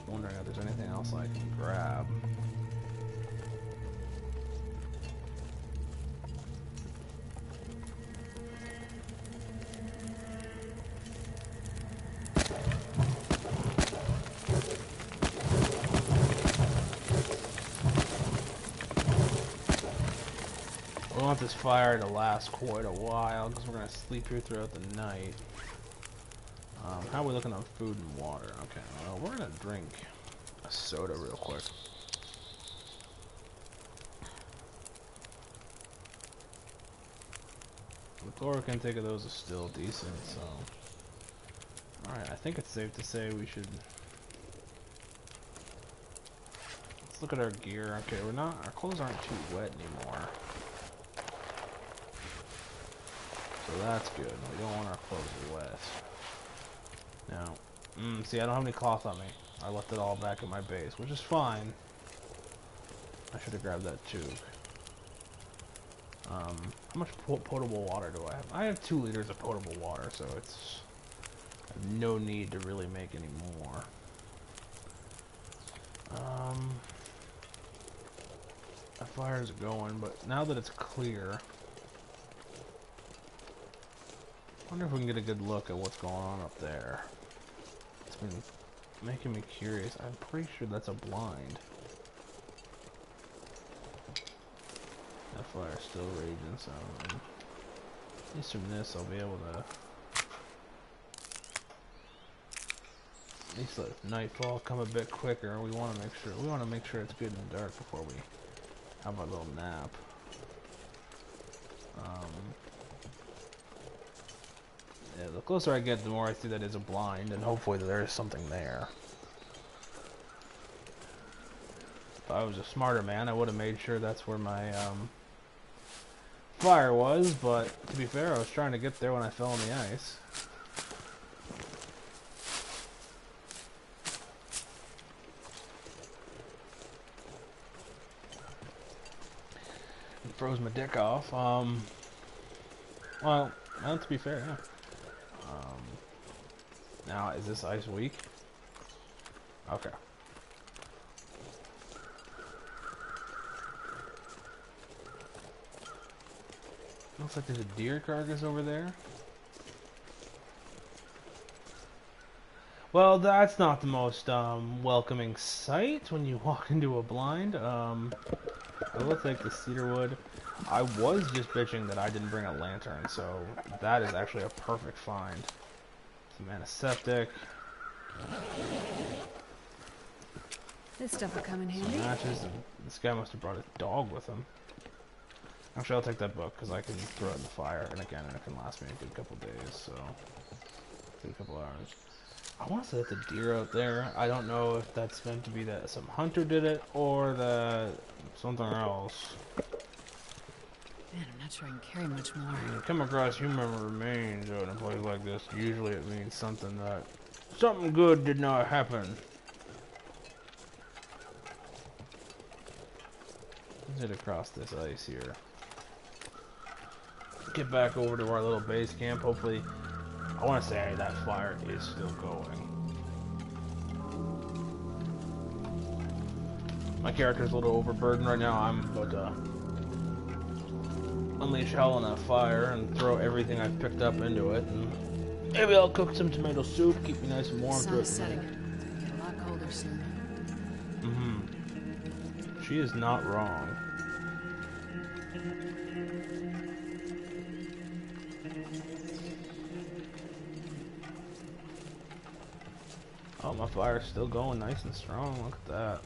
A: Wondering if there's anything else I can grab. We want this fire to last quite a while because we're going to sleep here throughout the night. How are we looking on food and water? Okay, well, we're going to drink a soda real quick. The caloric intake of those is still decent, so... Alright, I think it's safe to say we should... Let's look at our gear. Okay, our clothes aren't too wet anymore. So that's good. We don't want our clothes wet. Now, see, I don't have any cloth on me. I left it all back at my base, which is fine. I should have grabbed that tube. How much potable water do I have? I have 2 liters of potable water, so it's... I have no need to really make any more. The fire's going, but now that it's clear... I wonder if we can get a good look at what's going on up there. It's been making me curious. I'm pretty sure that's a blind. That fire's still raging, so at least from this I'll be able to at least let nightfall come a bit quicker. We want to make sure it's good and dark before we have our little nap. Yeah, the closer I get, the more I see that is a blind, and hopefully there is something there. If I was a smarter man, I would have made sure that's where my fire was, but to be fair, I was trying to get there when I fell on the ice. It froze my dick off. Well, to be fair, yeah. Now, is this ice weak? Okay. Looks like there's a deer carcass over there. Well, that's not the most welcoming sight when you walk into a blind. I will take the cedar wood. I was just bitching that I didn't bring a lantern, so that is actually a perfect find. Some antiseptic.
B: This stuff will come in
A: Some
B: handy.
A: matches. And this guy must have brought a dog with him. Actually, I'll take that book because I can throw it in the fire, and again, it can last me a good couple days, so a good couple hours. I want to set the deer out there. I don't know if that's meant to be that some hunter did it or that something else.
B: Man, I'm not sure I can carry much more.
A: When you come across human remains out in a place like this, usually it means something good did not happen. Let's head across this ice here. Get back over to our little base camp. Hopefully, I want to say that fire is still going. My character's a little overburdened right now. I'm about to unleash hell on that fire and throw everything I've picked up into it. And maybe I'll cook some tomato soup, keep me nice and warm.
B: Sun's setting. It's gonna get a lot colder soon.
A: She is not wrong. Oh, my fire's still going nice and strong. Look at that.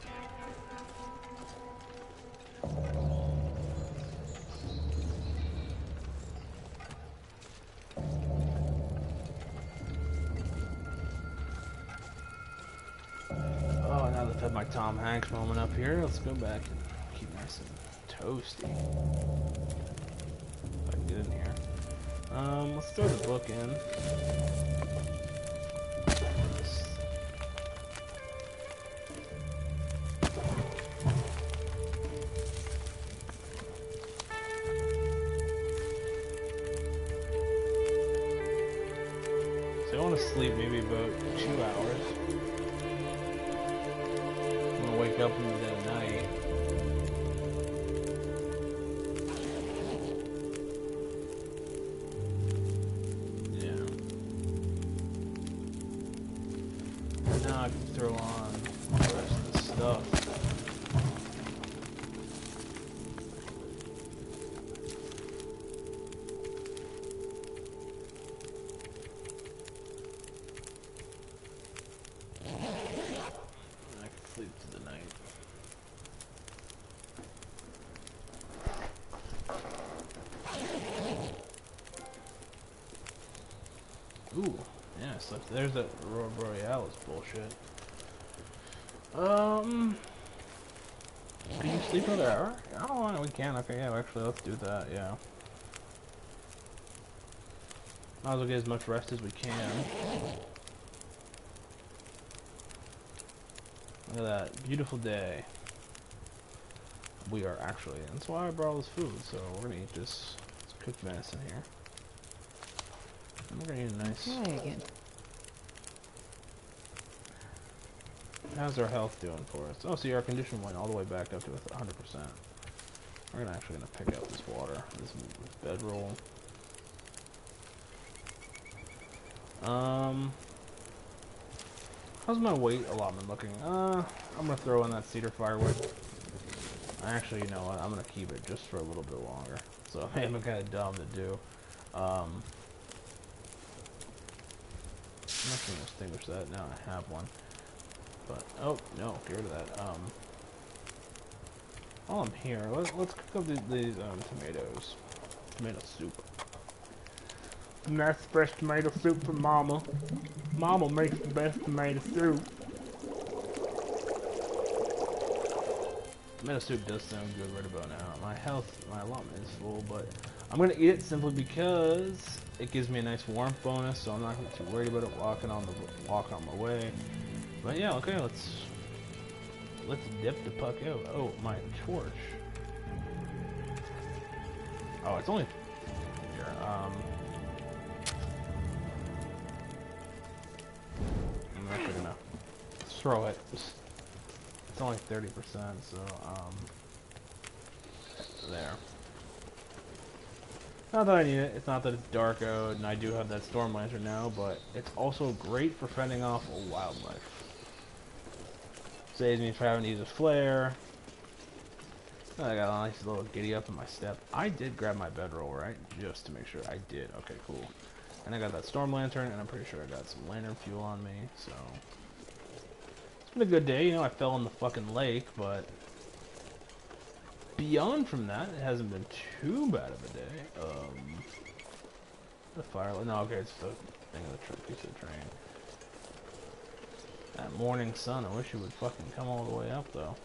A: Oh, now that I've had my Tom Hanks moment up here, let's go back and keep nice and toasty. If I can get in here. Let's throw the book in. I want to sleep maybe about 2 hours. I'm gonna wake up in the dead of night. Yeah. Now I can throw on the rest of the stuff. Sleep to the night. Ooh, yeah, so there's that Aurora Borealis bullshit. Can you sleep another hour? Oh, we can. Okay, yeah, actually, let's do that. Yeah. Might as well get as much rest as we can. Look at that beautiful day. We are actually, and that's why I brought all this food. So we're gonna eat this cooked venison here. And we're gonna eat a nice.
B: Okay, again.
A: How's our health doing for us? Oh, see, our condition went all the way back up to 100%. We're actually gonna pick out this water, this bedroll. How's my weight allotment looking? I'm gonna throw in that cedar firewood. Actually, you know what? I'm gonna keep it just for a little bit longer. So I'm kind of dumb to do. I'm not gonna extinguish that now. I have one. But oh no, get rid of that. While I'm here, let's cook up these tomatoes. Tomato soup. And that's fresh tomato soup from Mama. Mama makes the best tomato soup. Tomato soup does sound good right about now. My allotment is full, but I'm gonna eat it simply because it gives me a nice warmth bonus, so I'm not gonna be too worried about it walking on my way. But yeah, okay, let's dip the puck out. Oh, my torch. Oh, it's only here. I'm actually gonna throw it. It's only 30%, so there. Not that I need it. It's not that it's dark out, and I do have that storm lantern now, but it's also great for fending off wildlife. Saves me from having to use a flare. I got a nice little giddy up in my step. I did grab my bedroll, right? Just to make sure I did. Okay, cool. And I got that storm lantern, and I'm pretty sure I got some lantern fuel on me, so... It's been a good day. You know, I fell in the fucking lake, but... Beyond from that, it hasn't been too bad of a day. The fire... No, okay, it's the thing of the piece of the train. That morning sun, I wish it would fucking come all the way up, though.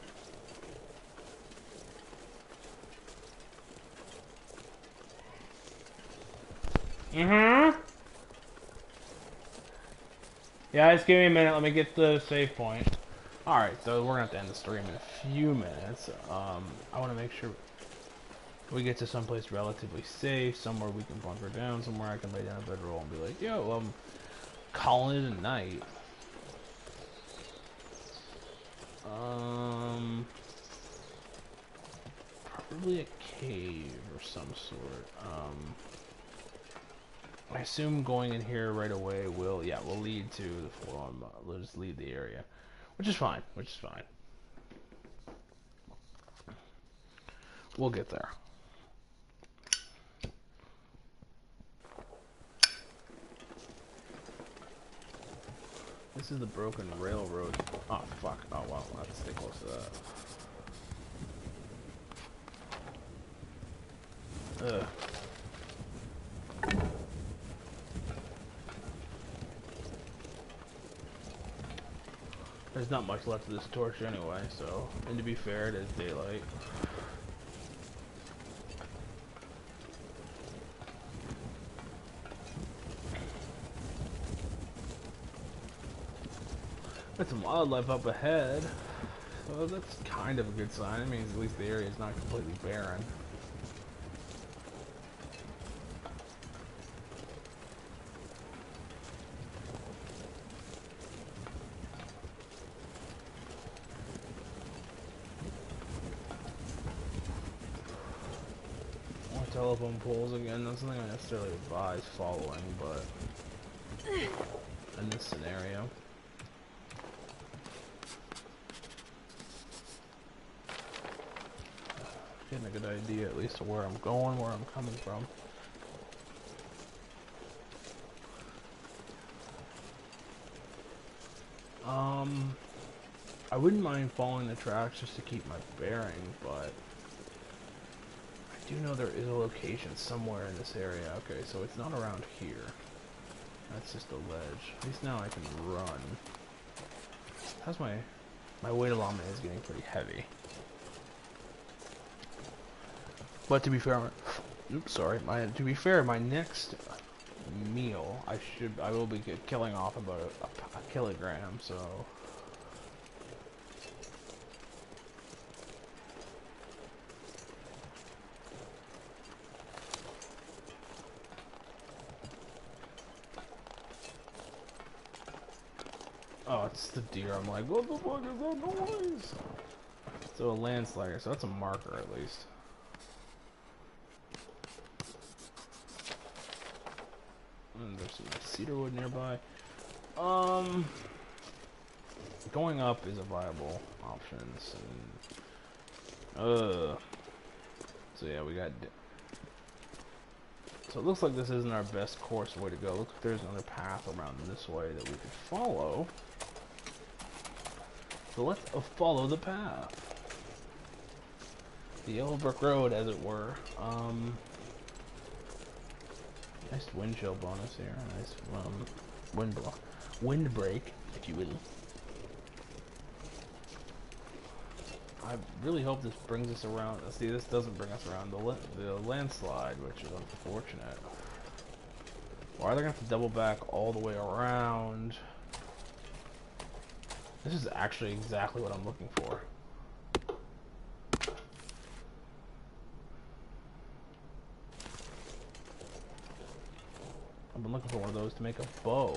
A: Yeah, just give me a minute. Let me get the save point. Alright, so we're gonna have to end the stream in a few minutes. I want to make sure we get to someplace relatively safe, somewhere we can bunker down, somewhere I can lay down a bedroll and be like, yo, I'm calling it a night. Probably a cave or some sort. I assume going in here right away will lead to the floor. We'll just leave the area, which is fine. We'll get there. This is the broken railroad. Oh fuck! Oh wow, I have to stay close to that. Ugh. There's not much left of this torch anyway, so... And to be fair, it is daylight. Got some wildlife up ahead. So that's kind of a good sign. It means at least the area is not completely barren. Telephone poles again, that's something I necessarily advise following, but in this scenario. Getting a good idea at least of where I'm going, where I'm coming from. I wouldn't mind following the tracks just to keep my bearing, but I do know there is a location somewhere in this area. Okay, so it's not around here. That's just a ledge. At least now I can run. How's my weight allotment is getting pretty heavy. But to be fair, to be fair, my next meal, I will be killing off about a kilogram, so. Oh, it's the deer. I'm like, what the fuck is that noise? So a landslider, so that's a marker at least. And there's some cedar wood nearby. Going up is a viable option. So yeah, we got. So it looks like this isn't our best course way to go. Looks like there's another path around this way that we could follow. So let's follow the path. The yellow brick road, as it were. Nice wind chill bonus here. Nice wind break, if you will. I really hope this brings us around. See, this doesn't bring us around the landslide, which is unfortunate. Or are they gonna have to double back all the way around? This is actually exactly what I'm looking for. I've been looking for one of those to make a bow.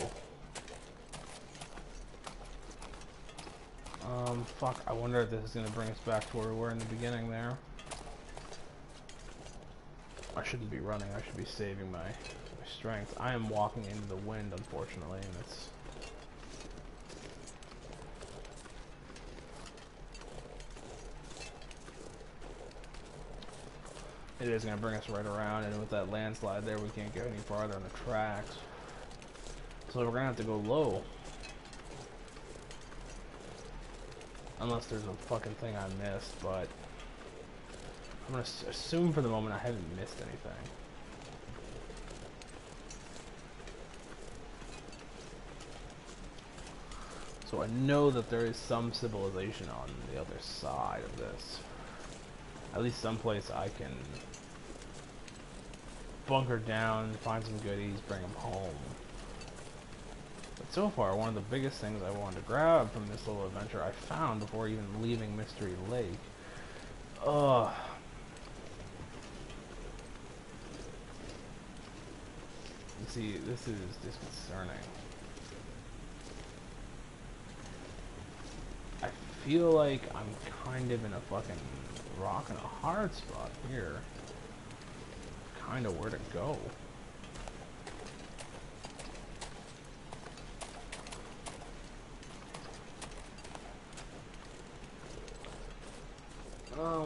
A: Fuck, I wonder if this is gonna bring us back to where we were in the beginning there. I shouldn't be running, I should be saving my strength. I am walking into the wind, unfortunately, and it's... It is gonna bring us right around, and with that landslide there, we can't get any farther on the tracks. So we're gonna have to go low. Unless there's a fucking thing I missed, but... I'm gonna assume for the moment I haven't missed anything. So I know that there is some civilization on the other side of this. At least someplace I can bunker down, find some goodies, bring them home. But so far, one of the biggest things I wanted to grab from this little adventure I found before even leaving Mystery Lake. You see, this is disconcerting. I feel like I'm kind of in a fucking rock and a hard spot here. Kind of where to go.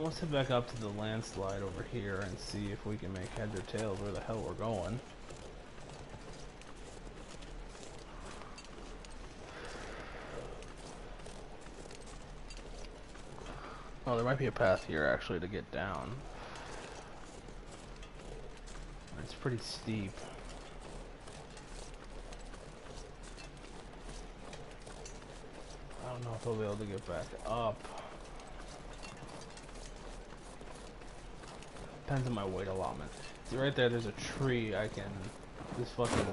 A: Let's head back up to the landslide over here and see if we can make heads or tails where the hell we're going. Oh, there might be a path here actually to get down. It's pretty steep. I don't know if I'll be able to get back up. Depends on my weight allotment. See right there, there's a tree I can... This fucking...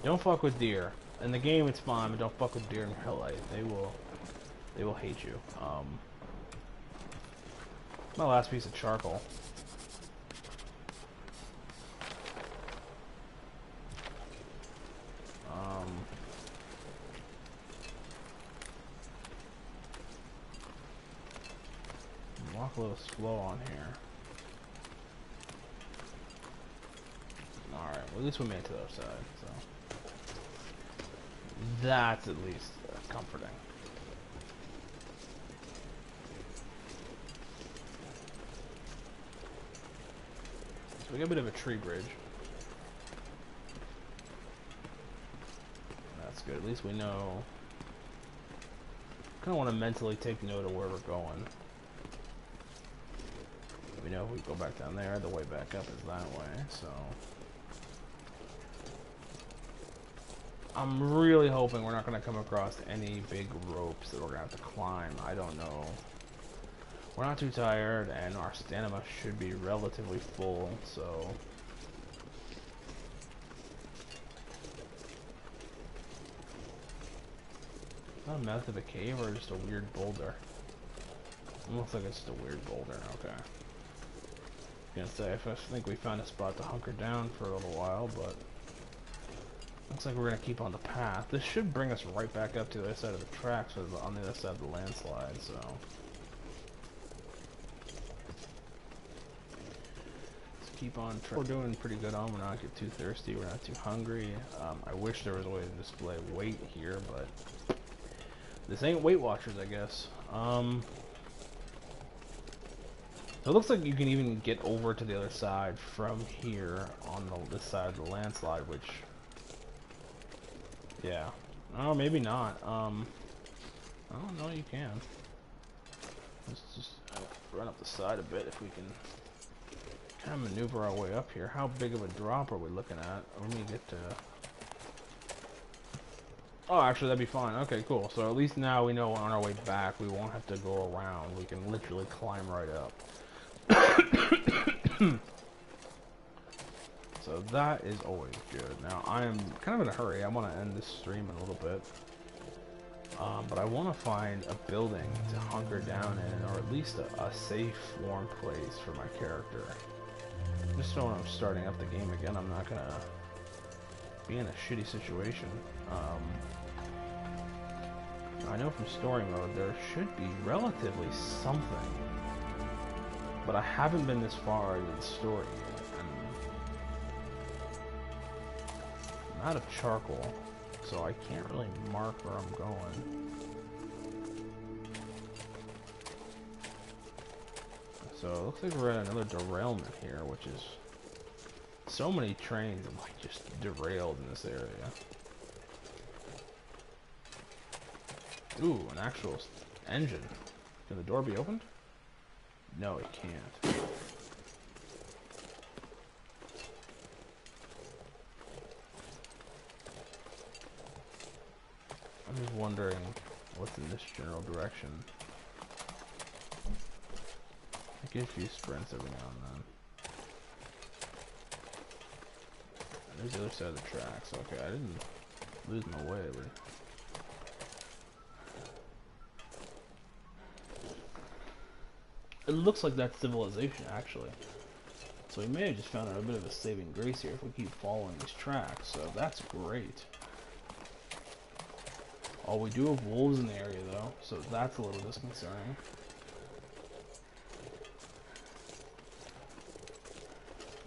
A: Don't fuck with deer. In the game it's fine, but don't fuck with deer in real life. They will hate you. My last piece of charcoal. Walk a little slow on here. Alright, well at least we made it to the other side, so... That's at least comforting. So we got a bit of a tree bridge. That's good, at least we know... Kinda wanna mentally take note of where we're going. We know if we go back down there, the way back up is that way, so... I'm really hoping we're not going to come across any big ropes that we're going to have to climb. I don't know. We're not too tired, and our stamina should be relatively full, so... Is that a mouth of a cave, or just a weird boulder? It looks like it's just a weird boulder, okay. I was gonna say, I think we found a spot to hunker down for a little while, but... Looks like we're gonna keep on the path. This should bring us right back up to the other side of the tracks, on the other side of the landslide, so... Let's keep on track. We're doing pretty good on, we're not getting too thirsty, we're not too hungry. I wish there was a way to display weight here, but... This ain't Weight Watchers, I guess. So it looks like you can even get over to the other side from here on this side of the landslide, which... Yeah. Oh, maybe not. Oh, no, you can. Let's just run up the side a bit if we can kind of maneuver our way up here. How big of a drop are we looking at? Let me get to... Oh, actually, that'd be fine. Okay, cool. So at least now we know on our way back we won't have to go around. We can literally climb right up. So that is always good. Now, I am kind of in a hurry. I want to end this stream in a little bit. But I want to find a building to hunker down in, or at least a safe, warm place for my character. Just so when I'm starting up the game again, I'm not going to be in a shitty situation. I know from story mode there should be relatively something, but I haven't been this far into the story yet. I'm out of charcoal, so I can't really mark where I'm going. So it looks like we're at another derailment here, which is so many trains are like just derailed in this area. Ooh, an actual engine. Can the door be opened? No, it can't. I'm just wondering what's in this general direction. I get a few sprints every now and then. And there's the other side of the tracks. Okay, I didn't lose my way, but... It looks like that's civilization, actually. So we may have just found out a bit of a saving grace here if we keep following these tracks, so that's great. Oh, we do have wolves in the area, though, so that's a little disconcerting.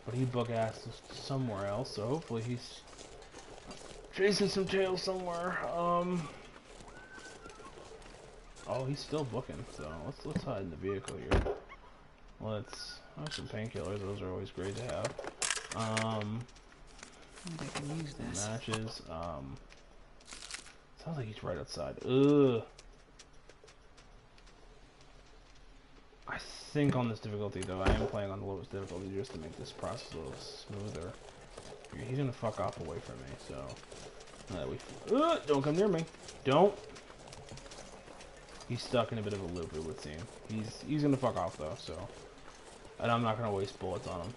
A: But he bug-assed somewhere else, so hopefully he's chasing some tails somewhere. Oh, he's still booking, so let's hide in the vehicle here. Let's have some painkillers, those are always great to have.
B: I think I can use this.
A: Matches, sounds like he's right outside. Ugh. I think on this difficulty, though, I am playing on the lowest difficulty just to make this process a little smoother. He's gonna fuck off away from me, so... don't come near me. Don't! He's stuck in a bit of a loop, it would seem. He's gonna fuck off, though, so... And I'm not gonna waste bullets on him.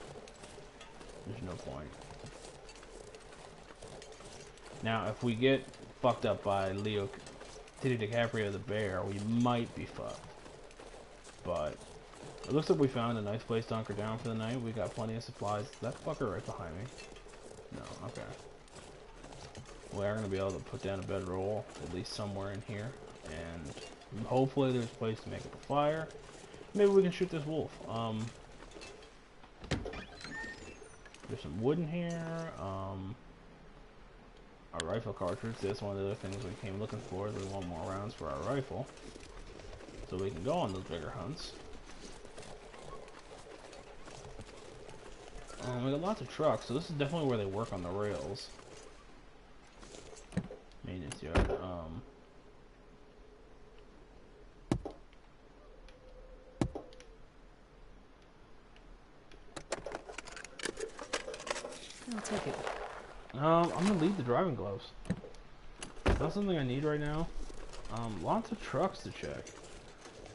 A: There's no point. Now, if we get fucked up by Leo Titty DiCaprio the bear, we might be fucked. But it looks like we found a nice place to hunker down for the night. We got plenty of supplies. Is that fucker right behind me? No, okay. We are gonna be able to put down a bedroll, at least somewhere in here, and hopefully there's a place to make up a fire. Maybe we can shoot this wolf. There's some wood in here. Our rifle cartridge. That's one of the other things we came looking for. We want more rounds for our rifle, so we can go on those bigger hunts. We got lots of trucks, so this is definitely where they work on the rails. Maintenance yard.
B: I'll take it.
A: I'm gonna leave the driving gloves. Not something I need right now. Lots of trucks to check,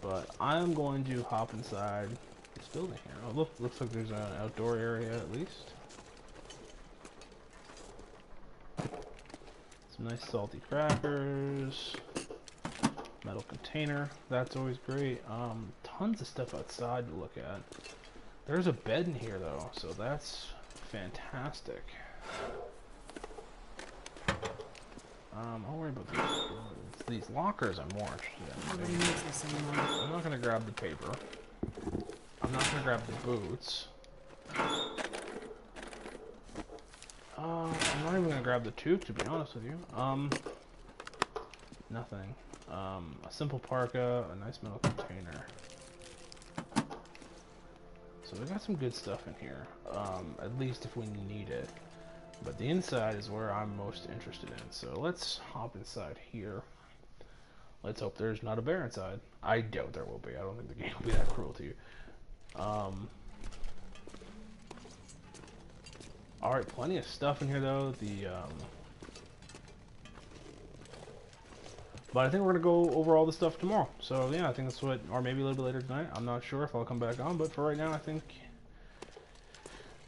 A: but I'm going to hop inside this building here. Oh, looks like there's an outdoor area at least. Some nice salty crackers. Metal container. That's always great. Tons of stuff outside to look at. There's a bed in here though, so that's fantastic. I'll worry about these lockers. I'm more interested in.
B: Nobody needs this anymore.
A: I'm not gonna grab the paper. I'm not gonna grab the boots. I'm not even gonna grab the tube, to be honest with you. Nothing. A simple parka, a nice metal container. So we got some good stuff in here. At least if we need it. But the inside is where I'm most interested in. So let's hop inside here. Let's hope there's not a bear inside. I doubt there will be. I don't think the game will be that cruel to you. Alright, plenty of stuff in here though. But I think we're gonna go over all the stuff tomorrow. So yeah, I think that's what, or maybe a little bit later tonight. I'm not sure if I'll come back on, but for right now, I think,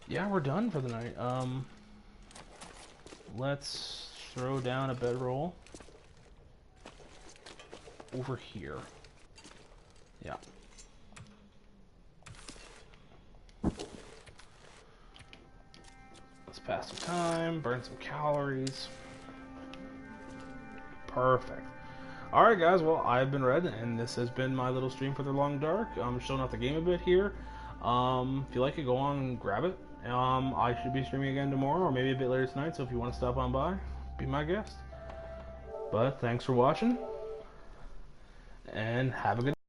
A: yeah, we're done for the night. Let's throw down a bedroll over here. Yeah. Let's pass some time, burn some calories. Perfect. Alright guys, well, I've been Red, and this has been my little stream for the Long Dark. I'm showing off the game a bit here. If you like it, go on and grab it. I should be streaming again tomorrow, or maybe a bit later tonight, so if you want to stop on by, be my guest. But thanks for watching, and have a good